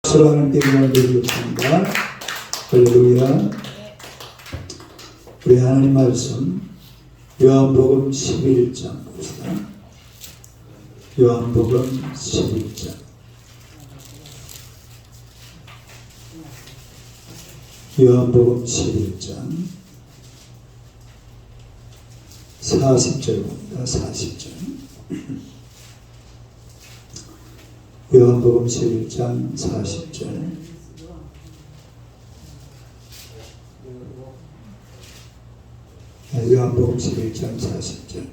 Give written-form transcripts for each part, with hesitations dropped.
하나님께 영광을 드리겠습니다. 할렐루야. 우리 하나님 말씀 요한복음 11장 봅시다. 요한복음 11장 요한복음 11장 40절입니다. 40절 요한복음 11장 40절 요한복음 11장 40절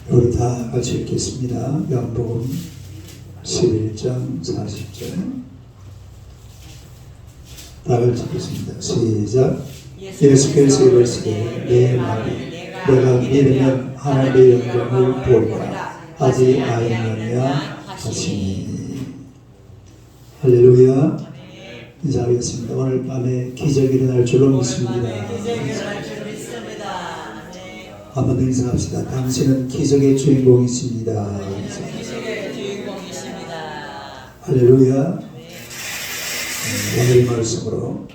우리 다 같이 읽겠습니다. 요한복음 11장 40절 다 같이 읽겠습니다. 시작. 예수께서 이르시되 내 말이 내가 믿으면 하나님의 영광을 보리라 하지 아니하느냐 하시니. 할렐루야. 인사하겠습니다. 오늘 밤에 기적이 일어날 줄로 믿습니다. 한번 더 인사합시다. 당신은 기적의 주인공이십니다. 할렐루야. 오늘 말씀으로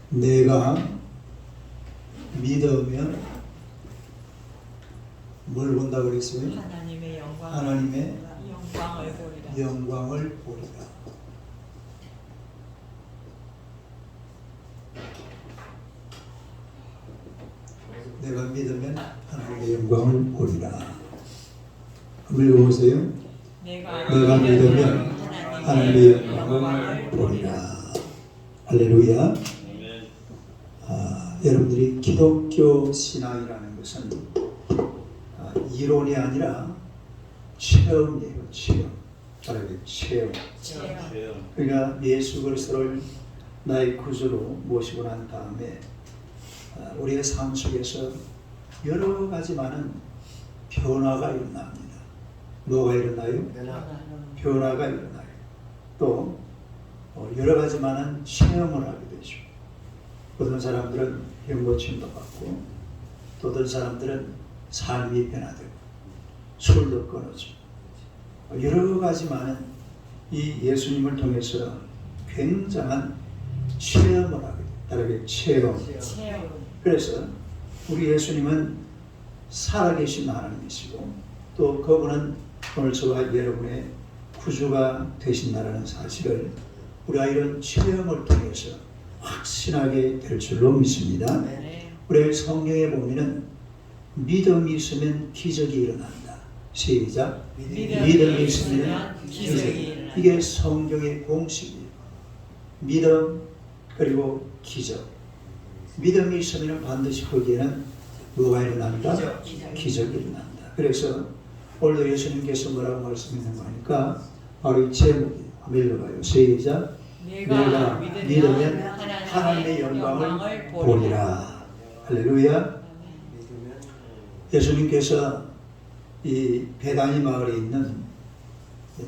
내가 믿으면 뭘 본다고 그랬어요? 하나님의 영광을 보리라. 내가 믿으면 하나님의 영광을 보리라. 한번 읽어보세요. 내가 믿으면 하나님의 영광을 보리라. 할렐루야. 여러분들이 기독교 신앙이라는 것은 이론이 아니라 체험이에요. 체험. 그러니까 예수 그리스도를 나의 구주로 모시고 난 다음에 우리의 삶 속에서 여러 가지 많은 변화가 일어납니다. 뭐가 일어나요? 변화가 일어나요. 또 여러 가지 많은 체험을 하게 되죠. 어떤 사람들은 병고침도 받고 또 어떤 사람들은 삶이 변화되고 술도 끊어지고 여러 가지 많은 이 예수님을 통해서 굉장한 체험을 하게 돼요. 다르게 체험. 그래서 우리 예수님은 살아계신 하나님이시고 또 그분은 오늘 저와 여러분의 구주가 되신다는 사실을 우리가 이런 체험을 통해서 확신하게 될 줄로 믿습니다. 우리 성경에 보면은 믿음이 있으면 기적이 일어난다. 시작. 믿음이 있으면 기적이. 이게 성경의 공식이에요. 믿음 그리고 기적. 믿음이 있으면 반드시 거기에는 뭐가 일어난다? 기적이 일어난다. 그래서 오늘도 예수님께서 뭐라고 말씀하는 거니까 바로 이 제목이 한번 읽어봐요. 시작. 내가 믿으면 하나님의 영광을 보리라. 할렐루야. 예수님께서 이 베다니 마을에 있는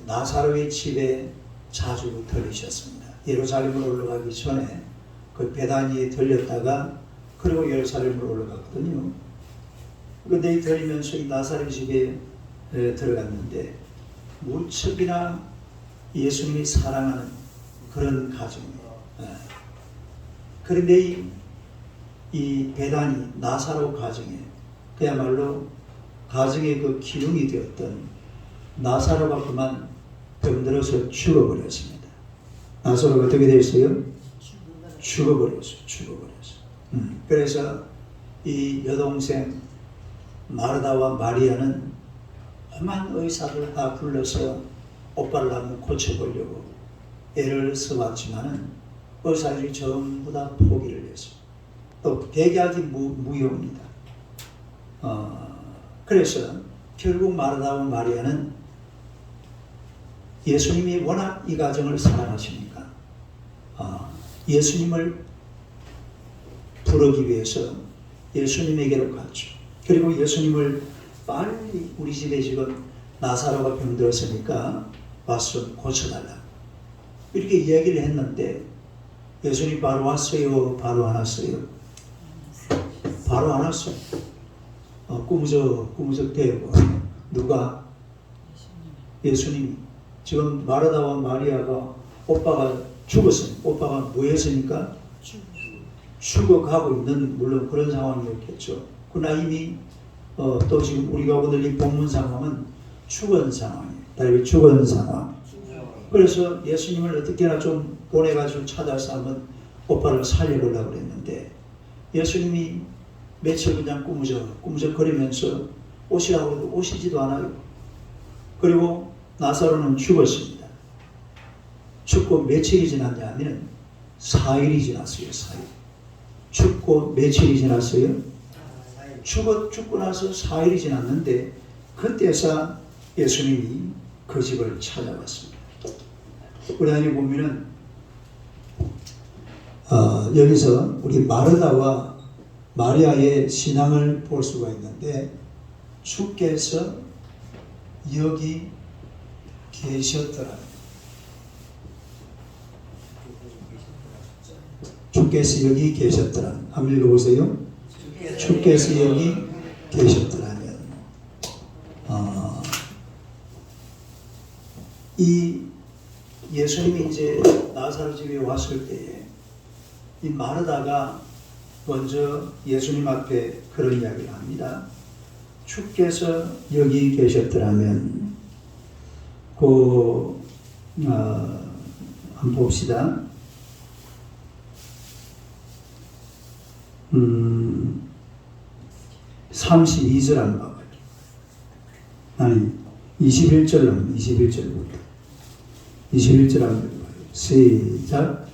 나사로의 집에 자주 들리셨습니다. 예루살렘으로 올라가기 전에 그 베다니에 들렸다가 그리고 예루살렘으로 올라갔거든요. 그런데 들리면서 이 나사로의 집에 들어갔는데 무척이나 예수님이 사랑하는 그런 가정이에요. 그런데 이 베다니 나사로 가정에 그야말로 가정의 그 기둥이 되었던 나사로가 그만 병들어서 죽어버렸습니다. 나사로가 어떻게 되었어요? 죽어버렸어요. 그래서 이 여동생 마르다와 마리아는 험한 의사를 다 불러서 오빠를 한번 고쳐보려고 애를 써봤지만은 의사들이 전부 다 포기를 했어요. 또 백약이 무효입니다. 그래서 결국 마르다와 마리아는 예수님이 워낙 이 가정을 사랑하시니까 예수님을 부르기 위해서 예수님에게로 갔죠. 그리고 예수님을 빨리 우리 집에 지금 나사로가 병들었으니까 와서 고쳐달라 이렇게 이야기를 했는데 예수님 바로 왔어요? 바로 안 왔어요? 바로 안 왔어요. 꾸무적대고 누가? 예수님이. 지금 마르다와 마리아가 오빠가 죽었어요. 오빠가 뭐 했으니까? 죽어가고 있는 물론 그런 상황이었겠죠. 그러나 이미 또 지금 우리가 오늘 이 본문 상황은 죽은 상황이에요. 다윗이 죽은 상황. 그래서 예수님을 어떻게나 좀 보내가지고 찾아서 한번 오빠를 살려보려고 그랬는데 예수님이 며칠 그냥 꾸무적거리면서 오시라고 해도 오시지도 않아요. 그리고 나사로는 죽었습니다. 죽고 며칠이 지났냐면 4일이 지났어요. 4일. 죽고 며칠이 지났어요? 죽고 나서 4일이 지났는데 그때서 예수님이 그 집을 찾아왔습니다. 우리 안에 보면은 여기서 우리 마르다와 마리아의 신앙을 볼 수가 있는데 주께서 여기 계셨더라. 주께서 여기 계셨더라. 한번 읽어보세요. 주께서 여기 계셨더라면 이 예수님이 이제 나사로 집에 왔을 때에 이 마르다가 먼저 예수님 앞에 그런 이야기를 합니다. 주께서 여기 계셨더라면 한번 봅시다. 32절 한번 봐봐요. 아니 21절부터 21절 한번 봐요. 시작.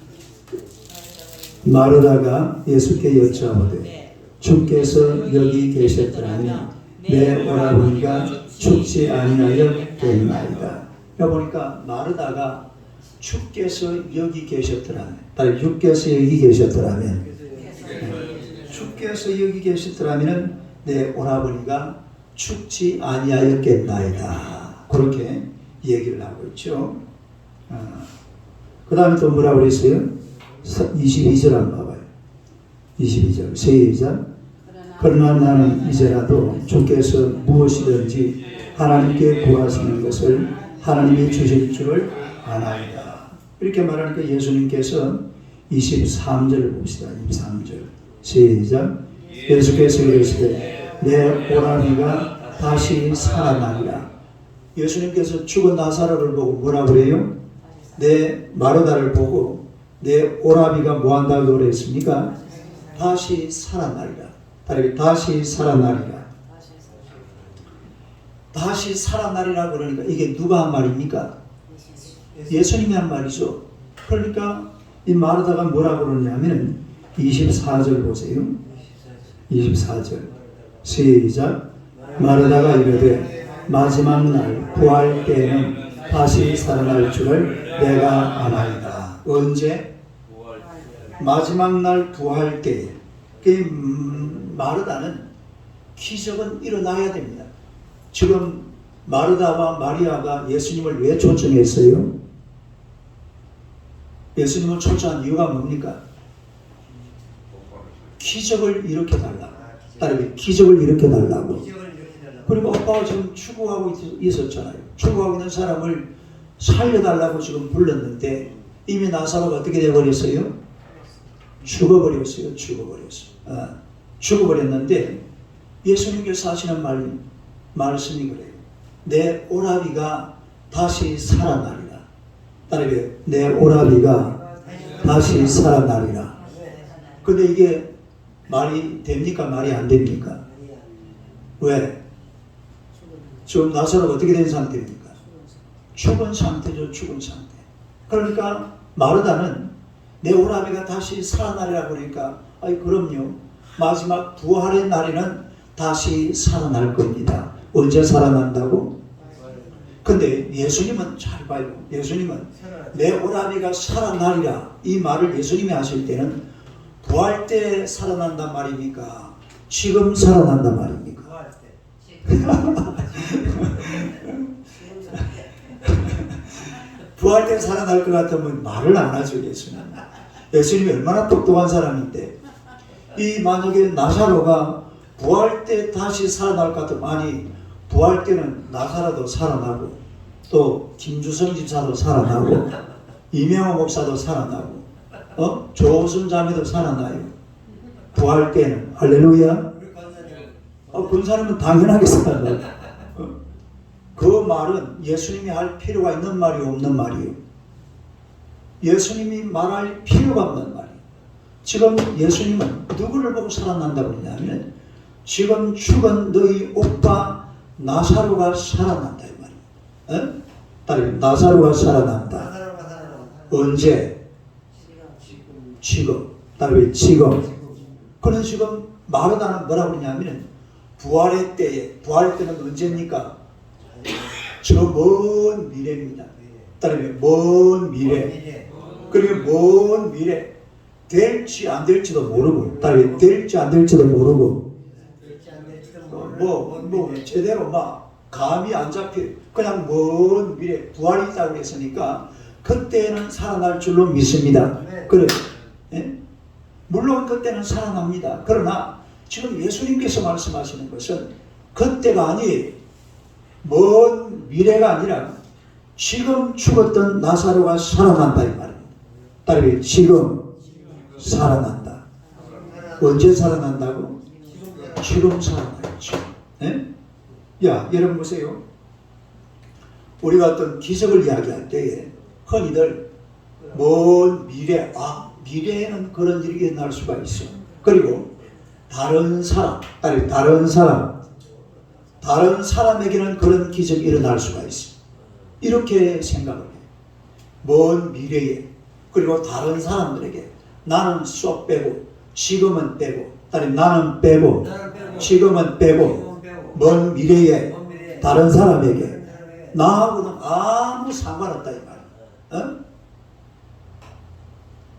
마르다가 예수께 여짜오되 주께서 여기 계셨더라면 내 오라버니가 죽지 아니하였겠나이다. 보니까 마르다가 주께서 여기 계셨더라면, 주께서 여기 계셨더라면, 주께서 여기 계셨더라면 내 오라버니가 죽지 아니하였겠나이다. 그렇게 얘기를 하고 있죠. 그 다음에 또 뭐라고 그랬어요? 22절 한번 봐봐요. 22절 시작. 그러나 나는 이제라도 주께서 무엇이든지 하나님께 구하시는 것을 하나님이 주실 줄을 아나이다. 이렇게 말하니까 예수님께서 23절을 봅시다. 23절 시작. 예수께서 이르시되 내 오라비가 다시 살아나리라. 예수님께서 죽은 나사로를 보고 뭐라고 그래요? 내 마르다를 보고 내 오라비가 뭐한다고 그랬습니까? 다시 살아나리라. 다시 살아나리라. 다시 살아나리라 그러니까 이게 누가 한 말입니까? 예수님이 한 말이죠. 그러니까 이 마르다가 뭐라고 그러냐면 24절 보세요. 24절 시작. 마르다가 이르되 마지막 날 부활 때에는 다시 살아날 줄을 내가 아나이다. 언제? 마지막 날 부활 때에. 마르다는 기적은 일어나야 됩니다. 지금 마르다와 마리아가 예수님을 왜 초청했어요? 예수님을 초청한 이유가 뭡니까? 기적을 일으켜달라고. 딸에게 기적을 일으켜달라고. 그리고 오빠가 지금 추구하고 있었잖아요. 추구하고 있는 사람을 살려달라고 지금 불렀는데 이미 나사로가 어떻게 되어버렸어요? 죽어버렸어요. 죽어버렸는데 예수님께서 하시는 말씀이 그래요. 내 오라비가 다시 살아나리라. 딸에게 내 오라비가 다시 살아나리라. 근데 이게 말이 됩니까? 말이 안 됩니까? 왜? 지금 나사로가 어떻게 된 상태입니까? 죽은 상태죠. 죽은 상태. 그러니까 마르다는 내 오라비가 다시 살아나리라 그러니까 그럼요. 마지막 부활의 날에는 다시 살아날 겁니다. 언제 살아난다고? 근데 예수님은 잘 봐요. 예수님은 내 오라비가 살아나리라 이 말을 예수님이 하실 때는 부활 때 살아난단 말입니까? 지금 살아난단 말입니까? 부활 때 살아날 것 같으면 말을 안 하죠. 예수님이 얼마나 똑똑한 사람인데 이 만약에 나사로가 부활 때 다시 살아날 것 같으면 아니 부활 때는 나사로도 살아나고 또 김주성 집사도 살아나고 이명호 목사도 살아나고 조호순 자매도 살아나요. 부활 때는 할렐루야. 권사님은 당연하게 살아나요. 그 말은 예수님이 할 필요가 있는 말이 없는 말이에요. 예수님이 말할 필요가 없는 말이에요. 지금 예수님은 누구를 보고 살아난다고 했냐면 지금 죽은 너희 오빠 나사로가 살아난다 이 말이에요. 따르면 나사로가 살아난다. 언제? 지금. 따르면 지금. 그는 지금 마르다는 뭐라고 그러냐면 부활의 때에, 부활의 때는 언제입니까? 저 먼 미래입니다. 따르면 먼 미래. 그리고 먼 미래. 될지 안 될지도 모르고, 따르면 될지 안 될지도 모르고, 제대로 막 감이 안 잡혀. 그냥 먼 미래, 부활이 있다고 했으니까 그때는 살아날 줄로 믿습니다. 그래. 예? 물론 그때는 살아납니다. 그러나 지금 예수님께서 말씀하시는 것은 그때가 아니 먼 미래가 아니라 지금 죽었던 나사로가 살아난다 이 말입니다. 따르면 지금 살아난다. 언제 살아난다고? 지금 살아나겠죠. 네? 야, 여러분 보세요. 우리가 어떤 기적을 이야기할 때에 흔히들 먼 미래, 미래에는 그런 일이 일어날 수가 있어. 그리고 다른 사람에게는 그런 기적이 일어날 수가 있어. 이렇게 생각을 해요. 먼 미래에, 그리고 다른 사람들에게 나는 쏙 빼고, 지금은 빼고, 나는 빼고, 지금은 빼고, 먼 미래에 다른 사람에게 나하고는 아무 상관없다 이 말이야.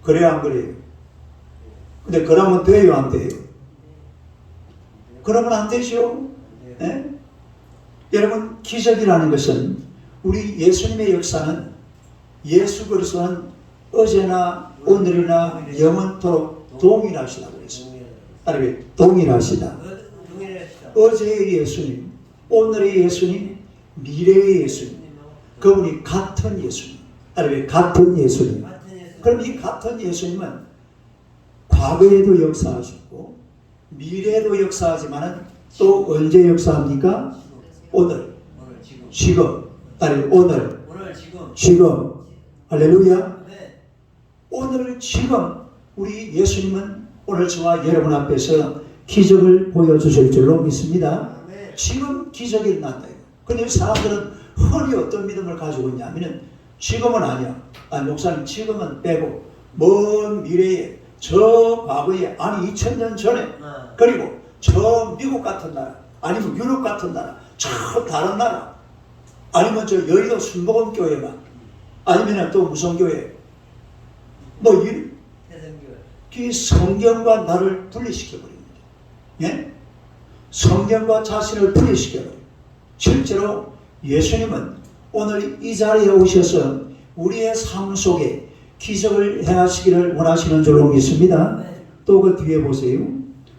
그래요 안 그래요? 근데 그러면 돼요 안 돼요? 그러면 안 되죠. 네? 여러분 기적이라는 것은 우리 예수님의 역사는 예수 그리스도는 어제나 오늘이나 영원토록 동일하시다고 그랬어요. 따르면 동일하시다. 어제의 예수님, 오늘의 예수님, 미래의 예수님, 그분이 같은 예수님. 따르면 같은 예수님. 그럼 이 같은 예수님은 과거에도 역사하셨고 미래에도 역사하지만은 또 언제 역사합니까? 오늘, 지금, 따르면 오늘, 지금. 할렐루야. 오늘 지금 우리 예수님은 오늘 저와 여러분 앞에서 기적을 보여주실 줄로 믿습니다. 지금 기적이 일어난다. 근데 사람들은 흔히 어떤 믿음을 가지고 있냐면 지금은 아니야. 목사님 지금은 빼고 먼 미래에 저 과거에 2000년 전에 그리고 저 미국 같은 나라 아니면 유럽 같은 나라 저 다른 나라 아니면 저 여의도 순복음교회만 아니면 또 무슨 교회 이 성경과 나를 분리시켜버립니다. 예? 성경과 자신을 분리시켜버립니다. 실제로 예수님은 오늘 이 자리에 오셔서 우리의 삶 속에 기적을 행하시기를 원하시는 줄로 믿습니다. 또 그 뒤에 보세요.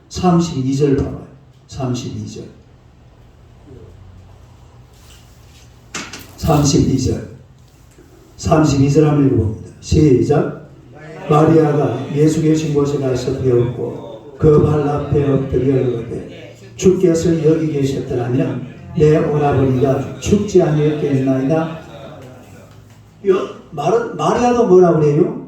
32절 봐봐요. 32절. 32절 한번 읽어봅니다. 시작. 마리아가 예수 계신 곳에 가서 배웠고 그 발 앞에 엎드려 이르되 주께서 여기 계셨더라면 내 오라버니가 죽지 아니었겠나이다. 마리아도 뭐라고 그래요?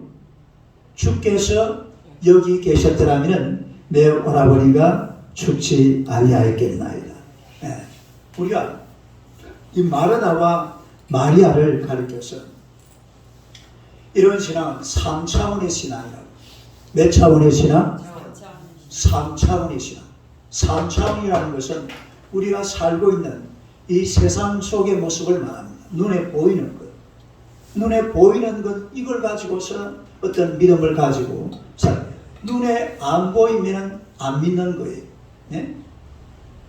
주께서 여기 계셨더라면 내 오라버니가 죽지 아니하였겠나이다. 네. 우리가 이 마르다와 마리아를 가리켜서 이런 신앙은 3차원의 신앙이라고. 몇 차원의 신앙? 3차원의 신앙. 3차원이라는 것은 우리가 살고 있는 이 세상 속의 모습을 말합니다. 눈에 보이는 것. 눈에 보이는 것, 이걸 가지고서 어떤 믿음을 가지고 살아요. 눈에 안 보이면 안 믿는 거예요. 네?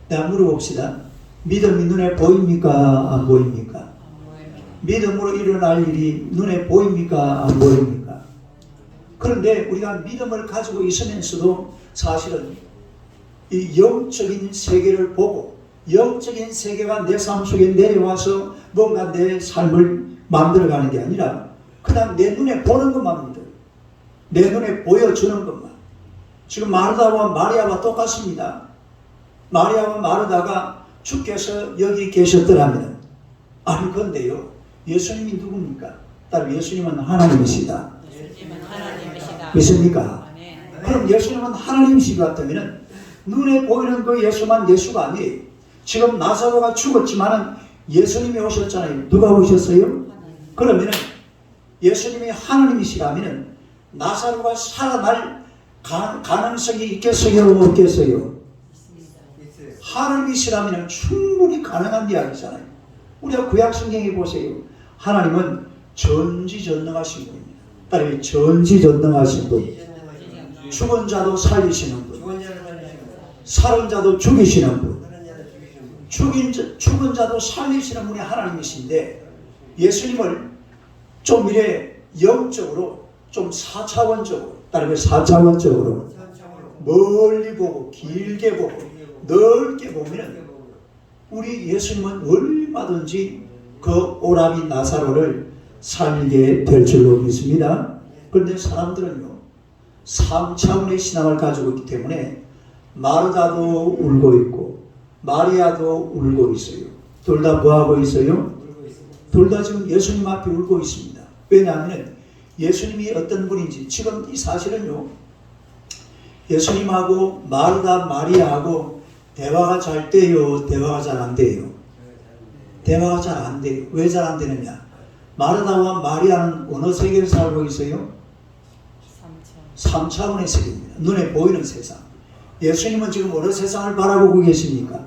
내가 물어봅시다. 믿음이 눈에 보입니까? 안 보입니까? 믿음으로 일어날 일이 눈에 보입니까? 안 보입니까? 그런데 우리가 믿음을 가지고 있으면서도 사실은 이 영적인 세계를 보고 영적인 세계가 내 삶 속에 내려와서 뭔가 내 삶을 만들어가는 게 아니라 그냥 내 눈에 보는 것만 믿어요. 내 눈에 보여주는 것만. 지금 마르다와 마리아와 똑같습니다. 마리아와 마르다가 주께서 여기 계셨더라면, 아니 그런데요, 예수님이 누굽니까? 따로 예수님은 하나님이시다. 예수님은 하나님이시다. 믿습니까? 네. 그럼 예수님은 하나님이시 같다면 눈에 보이는 그 예수만 예수가 아니에요. 지금 나사로가 죽었지만은 예수님이 오셨잖아요. 누가 오셨어요? 그러면은 예수님이 하나님이시라면은 나사로가 살아날 가능성이 있겠어요? 없겠어요? 하나님이시라면 충분히 가능한 이야기잖아요. 우리가 구약성경에 보세요. 하나님은 전지전능하신 분입니다. 따라서 전지전능하신 분. 죽은 자도 살리시는 분. 살은 자도 죽이시는 분. 죽은 자도 살리시는 분이 하나님이신데, 예수님을 좀 이래 영적으로 좀 4차원적으로, 따라서 4차원적으로 멀리 보고 길게 보고 넓게 보면 우리 예수님은 얼마든지 그 오라비 나사로를 살게 될 줄로 믿습니다. 그런데 사람들은요, 3차원의 신앙을 가지고 있기 때문에 마르다도 울고 있고 마리아도 울고 있어요. 둘 다 뭐하고 있어요? 둘 다 지금 예수님 앞에 울고 있습니다. 왜냐하면 예수님이 어떤 분인지, 지금 이 사실은요, 예수님하고 마르다 마리아하고 대화가 잘 돼요? 대화가 잘 안 돼요? 대화가 잘 안 돼요. 왜 잘 안 되느냐? 마르다와 마리아는 어느 세계를 살고 있어요? 3차원의 세계입니다. 눈에 보이는 세상. 예수님은 지금 어느 세상을 바라보고 계십니까?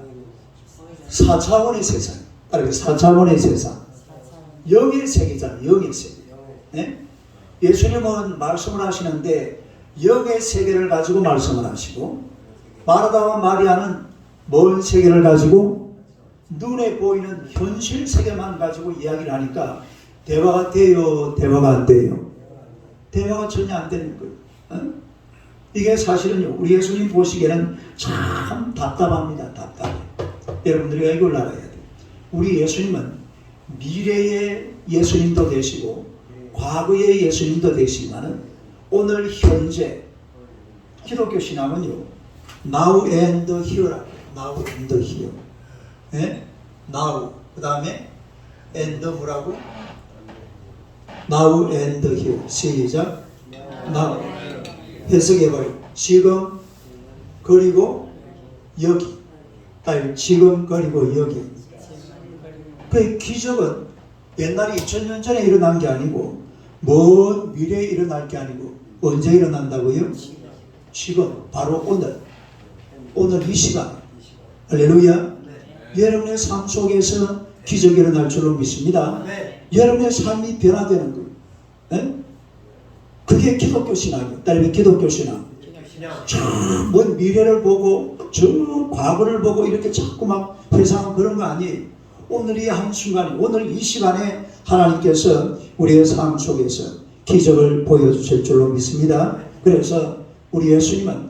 4차원의 세상. 따라서 4차원의 세상. 영의 세계잖아요. 영의 세계. 네? 예수님은 말씀을 하시는데 영의 세계를 가지고 말씀을 하시고, 마르다와 마리아는 먼 세계를 가지고 눈에 보이는 현실 세계만 가지고 이야기를 하니까 대화가 돼요? 대화가 안 돼요? 대화가 전혀 안 되는 거예요. 어? 이게 사실은요, 우리 예수님 보시기에는 참 답답합니다. 답답해. 여러분들이 이걸 알아야 돼요. 우리 예수님은 미래의 예수님도 되시고 과거의 예수님도 되시지만은 오늘 현재, 기독교 신앙은요, now and here라고. now and here. 네? now, 그 다음에 and 뭐라고? now and here. 시작. now. 해석해봐요. 지금 그리고 여기. 아니, 지금 그리고 여기. 그 기적은 옛날에 2000년 전에 일어난 게 아니고 먼 미래에 일어날 게 아니고 언제 일어난다고요? 지금 바로 오늘 이 시간. 할렐루야. 여러분의 삶 속에서 기적이 일어날 줄로 믿습니다. 여러분의 삶이 변화되는 거예요. 네? 그게 기독교 신앙이에요. 따르면 기독교 신앙. 저 먼 미래를 보고 저 과거를 보고 이렇게 자꾸 막 회상하는 그런 거 아니에요. 오늘 이 한순간, 오늘 이 시간에 하나님께서 우리의 삶 속에서 기적을 보여주실 줄로 믿습니다. 그래서 우리 예수님은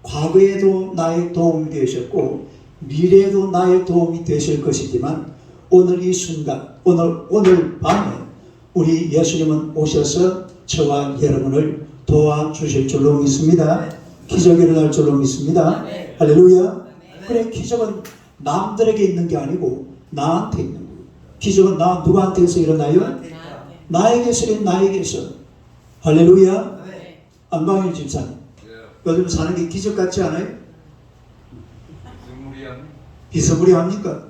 과거에도 나의 도움이 되셨고 미래에도 나의 도움이 되실 것이지만 오늘 이 순간, 오늘 밤에 우리 예수님은 오셔서 저와 여러분을 도와주실 줄로 믿습니다. 기적이 일어날 줄로 믿습니다. 할렐루야. 그래, 기적은 남들에게 있는 게 아니고 나한테 있는 거예요. 기적은 누구한테서 일어나요? 나에게서. 나에게서. 할렐루야. 안광일 집사님, 요즘 사는 게 기적 같지 않아요? 비스무리합니까?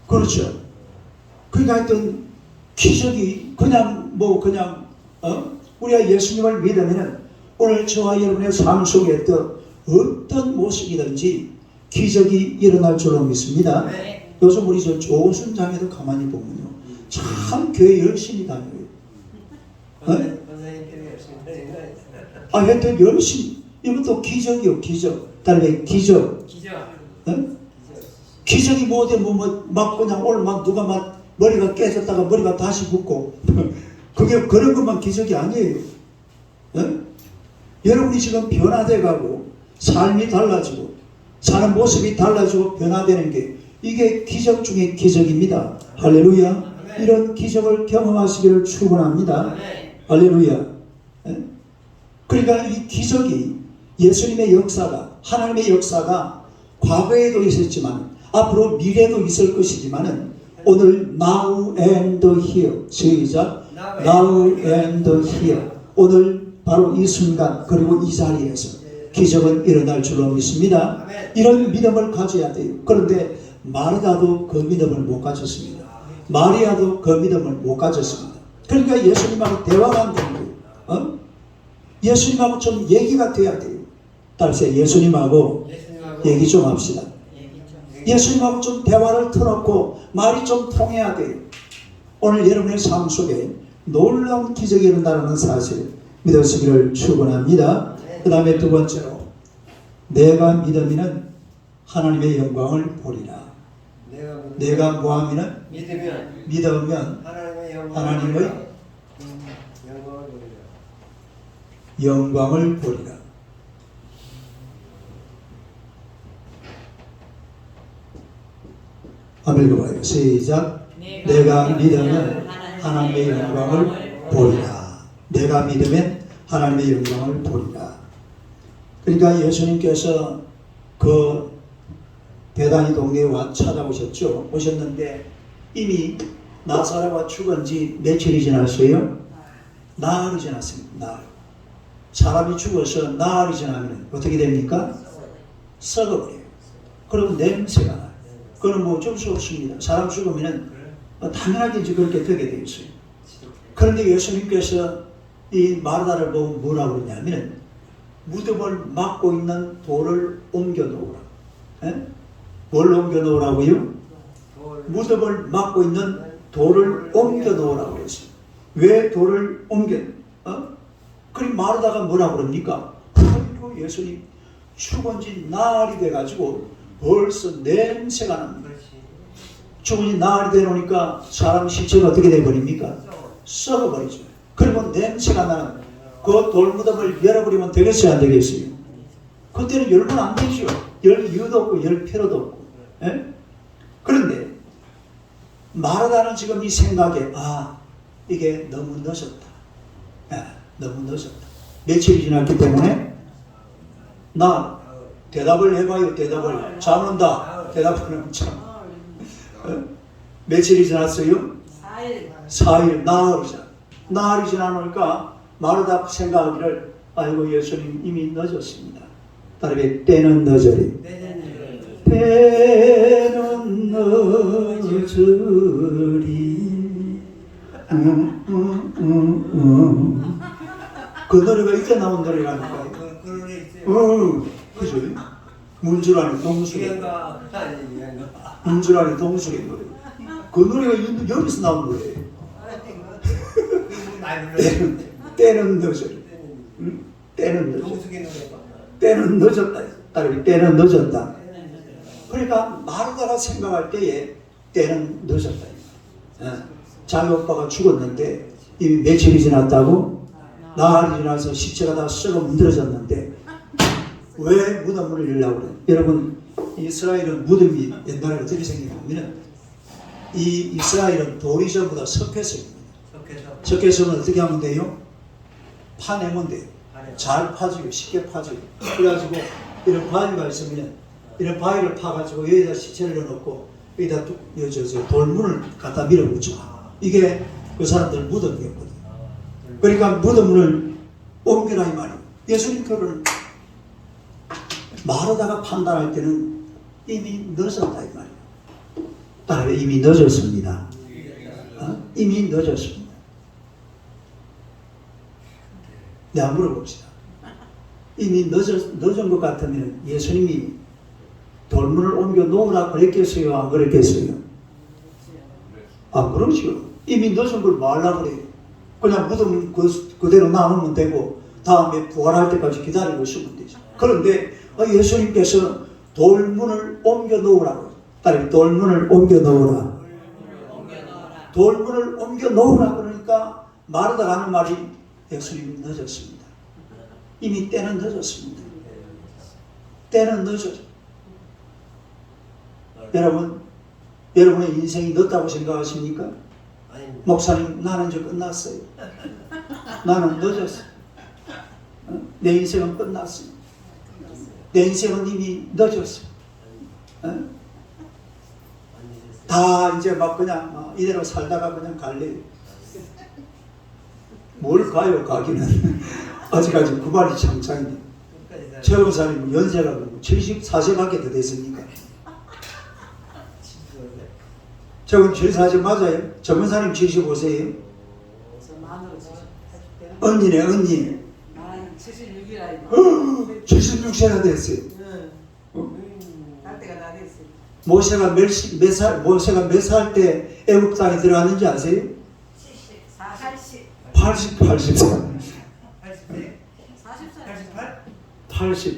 그렇죠. 그러니까 하여튼 기적이 우리가 예수님을 믿으면 오늘 저와 여러분의 삶 속에 어떤 모습이든지 기적이 일어날 줄로 믿습니다. 네. 요즘 우리 저 조순장에도 가만히 보면요, 참 교회 열심히 다녀요. 하여튼 열심히. 이것도 기적이요, 기적. 다른 기적. 기적이 뭐든 막 그냥 오늘 막 누가 막 머리가 깨졌다가 머리가 다시 붙고 그게 그런 것만 기적이 아니에요. 여러분이 지금 변화돼 가고 삶이 달라지고 사는 모습이 달라지고 변화되는 게 이게 기적 중의 기적입니다. 할렐루야. 이런 기적을 경험하시기를 축원합니다. 할렐루야. 예? 그러니까 이 기적이 예수님의 역사가 하나님의 역사가 과거에도 있었지만 앞으로 미래도 있을 것이지만은 오늘 now and here 시작 now and here 오늘 바로 이 순간 그리고 이 자리에서 기적은 일어날 줄로 믿습니다. 이런 믿음을 가져야 돼요. 그런데 마르다도 그 믿음을 못 가졌습니다. 마리아도 그 믿음을 못 가졌습니다. 그러니까 예수님하고 대화가 안 되는 거예요. 예수님하고 좀 얘기가 돼야 돼요. 따라서 예수님하고 얘기 좀 합시다. 예수님하고 좀 대화를 터놓고 말이 좀 통해야 돼요. 오늘 여러분의 삶 속에 놀라운 기적이 일어난다는 사실을 믿으시기를 축원합니다. 그 다음에 두 번째로 내가 믿으면 하나님의 영광을 보리라. 내가 뭐하면 믿으면 하나님의 영광을 보리라. 한번 읽어봐요. 시작. 내가 믿으면 하나님의 영광을 보리라. 내가 믿으면 하나님의 영광을 보리라. 그러니까 예수님께서 그 베다니 동네에 찾아오셨죠. 오셨는데 이미 나사로가 죽은 지 며칠이 지났어요? 나흘이 지났습니다. 나흘. 사람이 죽어서 나흘이 지나면 어떻게 됩니까? 썩어버려요. 그리고 냄새가 나요. 그건 뭐 어쩔 수 없습니다. 사람 죽으면 당연하게 이제 그렇게 되게 되어 있어요. 그런데 예수님께서 이 마르다를 보고 뭐라고 그러냐면 무덤을 막고 있는 돌을 옮겨 놓으라. 에? 뭘 옮겨 놓으라고요? 무덤을 막고 있는 돌을 옮겨 놓으라고 했어요. 왜 돌을 옮겨? 그럼 마르다가 뭐라고 그럽니까? 아이고 예수님 죽은 지 나흘이 돼가지고 벌써 냄새가 납니다. 죽은 지 나흘이 되놓으니까 사람 시체가 어떻게 돼버립니까? 썩어버리죠. 그러면 냄새가 나는 그 돌무덤을 열어버리면 되겠어요? 안 되겠어요? 그때는 열면 안 되죠. 열 이유도 없고 열 필요도 없고. 에? 그런데 마르다는 지금 이 생각에 이게 너무 늦었다. 너무 늦었다. 며칠이 지났기 때문에 나 대답을 해봐요. 대답을 잠온다. 대답을 하면 참. 며칠이 지났어요? 4일. 나흘이 지나니까 마르다 생각하기를 아이고 예수님 이미 늦었습니다. 다음에 때는 늦으리. 때는 늦으리. 그 노래가 이제 나온 노래라니까요. 그죠? 문주라니 동숙의 문주라니 동숙의 노래. 그 노래가 여기서 나온 노래예요. 때는 늦어요. 때는 늦어. 때는 늦었다. 때는 늦었다. 그러니까 마르다가 생각할 때에 때는 늦었다. 자기 오빠가 죽었는데 이미 며칠이 지났다고? 나흘이 지나서 시체가 다 썩어 문드러졌는데 왜 무덤을 열려고 그래? 여러분 이스라엘은 무덤이 옛날에 어떻게 생겼냐면 이 이스라엘은 돌이 전부 다 석회석입니다. 석회석은 어떻게 하면 돼요? 파내면 돼요. 잘 파져요. 쉽게 파져요. 그래가지고 이런 바위가 있으면 이런 바위를 파가지고 여기다 시체를 넣어놓고 여기다 돌문을 갖다 밀어붙여. 이게 그 사람들 무덤이었거든요. 그러니까 무덤을 옮기라 이 말이에요. 예수님 그를 마르다가 판단할 때는 이미 늦었다 이 말이에요. 따라서 이미 늦었습니다. 이미 늦었습니다. 내가 물어봅시다. 이미 늦은 것 같으면 예수님이 돌문을 옮겨 놓으라 그랬겠어요? 안 그랬겠어요? 안 그러죠. 이미 늦은 걸 말라 그래요. 그냥 무덤 그대로 놔놓으면 되고 다음에 부활할 때까지 기다리고 있으면 되죠. 그런데 예수님께서 돌문을 옮겨 놓으라고. 돌문을 옮겨 놓으라. 돌문을 옮겨 놓으라 그러니까 마르다가 하는 말이 예수님이 늦었습니다. 이미 때는 늦었습니다. 때는 늦었죠. 여러분의 인생이 늦다고 생각하십니까? 아닙니다. 목사님, 나는 이제 끝났어요. 나는 늦었어. 내 인생은 끝났어요. 내 인생은 이미 늦었어. 다 이제 막 그냥 이대로 살다가 그냥 갈래요. 뭘 가요, 가기는. 아직까지 구발이 창창인데. 최 원사님 연세가 74세밖에 더 됐으니까. 저건 74세 맞아요? 정 원사님 75세예요? 저 만으로 70. 언니네, 언니. 난 76이라. 76세나 됐어요. 날 때가 다 됐어요. 모세가 몇 살 때 애국 땅에 들어갔는지 아세요? 80, 80살.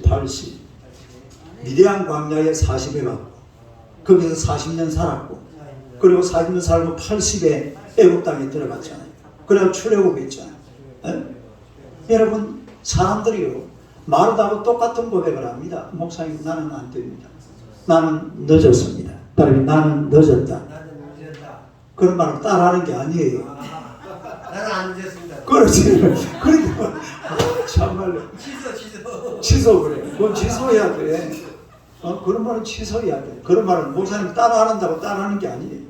80. 미디안 광야에 40에 갔고, 거기서 40년 살았고, 그리고 40년 살고 80에 애국 땅에 들어갔잖아요. 그래서 출애굽했잖아요. 여러분, 사람들이요, 마르다고 똑같은 고백을 합니다. 목사님, 나는 안 됩니다. 나는 늦었습니다. 따라서 나는 늦었다. 나는 늦었다. 그런 말을 따라하는 게 아니에요. 나는 안 늦었습니다. 그렇지. 그러니까 참말로 취소 그래. 그건 취소해야 돼. 그런 말은 취소해야 돼. 그런 말은 목사님 따라한다고 따라하는 게 아니에요.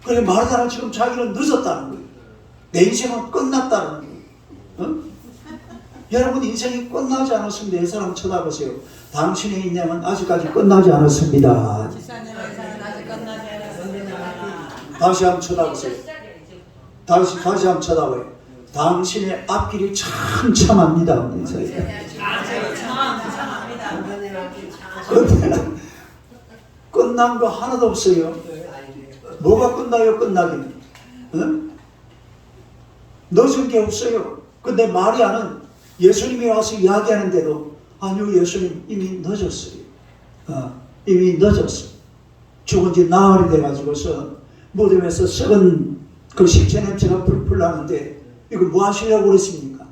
그래 마르다는 지금 자기는 늦었다는 거예요. 내 인생은 끝났다는 거예요. 여러분 인생이 끝나지 않았습니다. 이 사람 쳐다보세요. 당신의 인생은 아직까지 끝나지 않았습니다. 지사님의 인생은 아직 끝나지 않았습니다. 다시 한번 쳐다보세요. 다시 한번 쳐다봐요. 당신의 앞길이 참참합니다. 끝난 거 하나도 없어요. 뭐가 끝나요? 끝나기는 늦은 게 없어요. 근데 마리아는 예수님이 와서 이야기하는데도 아니요, 예수님 이미 늦었어요. 이미 늦었어요. 죽은 지 나흘이 돼가지고서 무덤에서 썩은 그 식체 냄새가 풀풀 나는데 이거 뭐 하시려고 그랬습니까?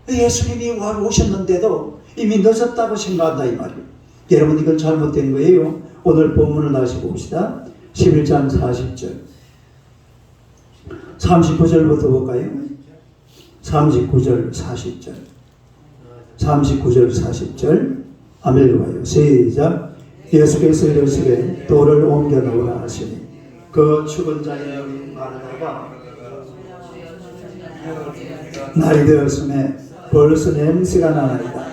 예수님이 오셨는데도 이미 늦었다고 생각한다 이 말이에요. 여러분 이건 잘못된 거예요. 오늘 본문을 다시 봅시다. 11장 40절 39절부터 볼까요? 39절 40절 39절 40절 한번 읽어봐요. 시작. 예수께서 이르시되 돌을 옮겨 놓으라 하시니 그 죽은 자의 마르다가 날이 되었음에 벌써 냄새가 나나이다.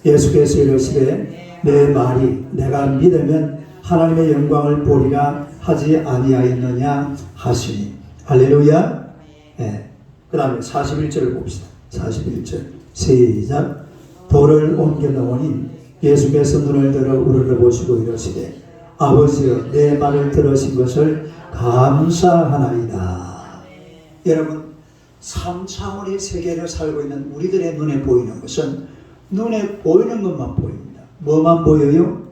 예수께서 이르시되 내 말이 내가 믿으면 하나님의 영광을 보리라 하지 아니하였느냐 하시니. 할렐루야. 네. 그 다음에 41절을 봅시다. 41절 시작. 돌을 옮겨 놓으니 예수께서 눈을 들어 우러러 보시고 이르시되 아버지여 내 말을 들으신 것을 감사하나이다. 여러분 3차원의 세계를 살고 있는 우리들의 눈에 보이는 것은 눈에 보이는 것만 보입니다. 뭐만 보여요?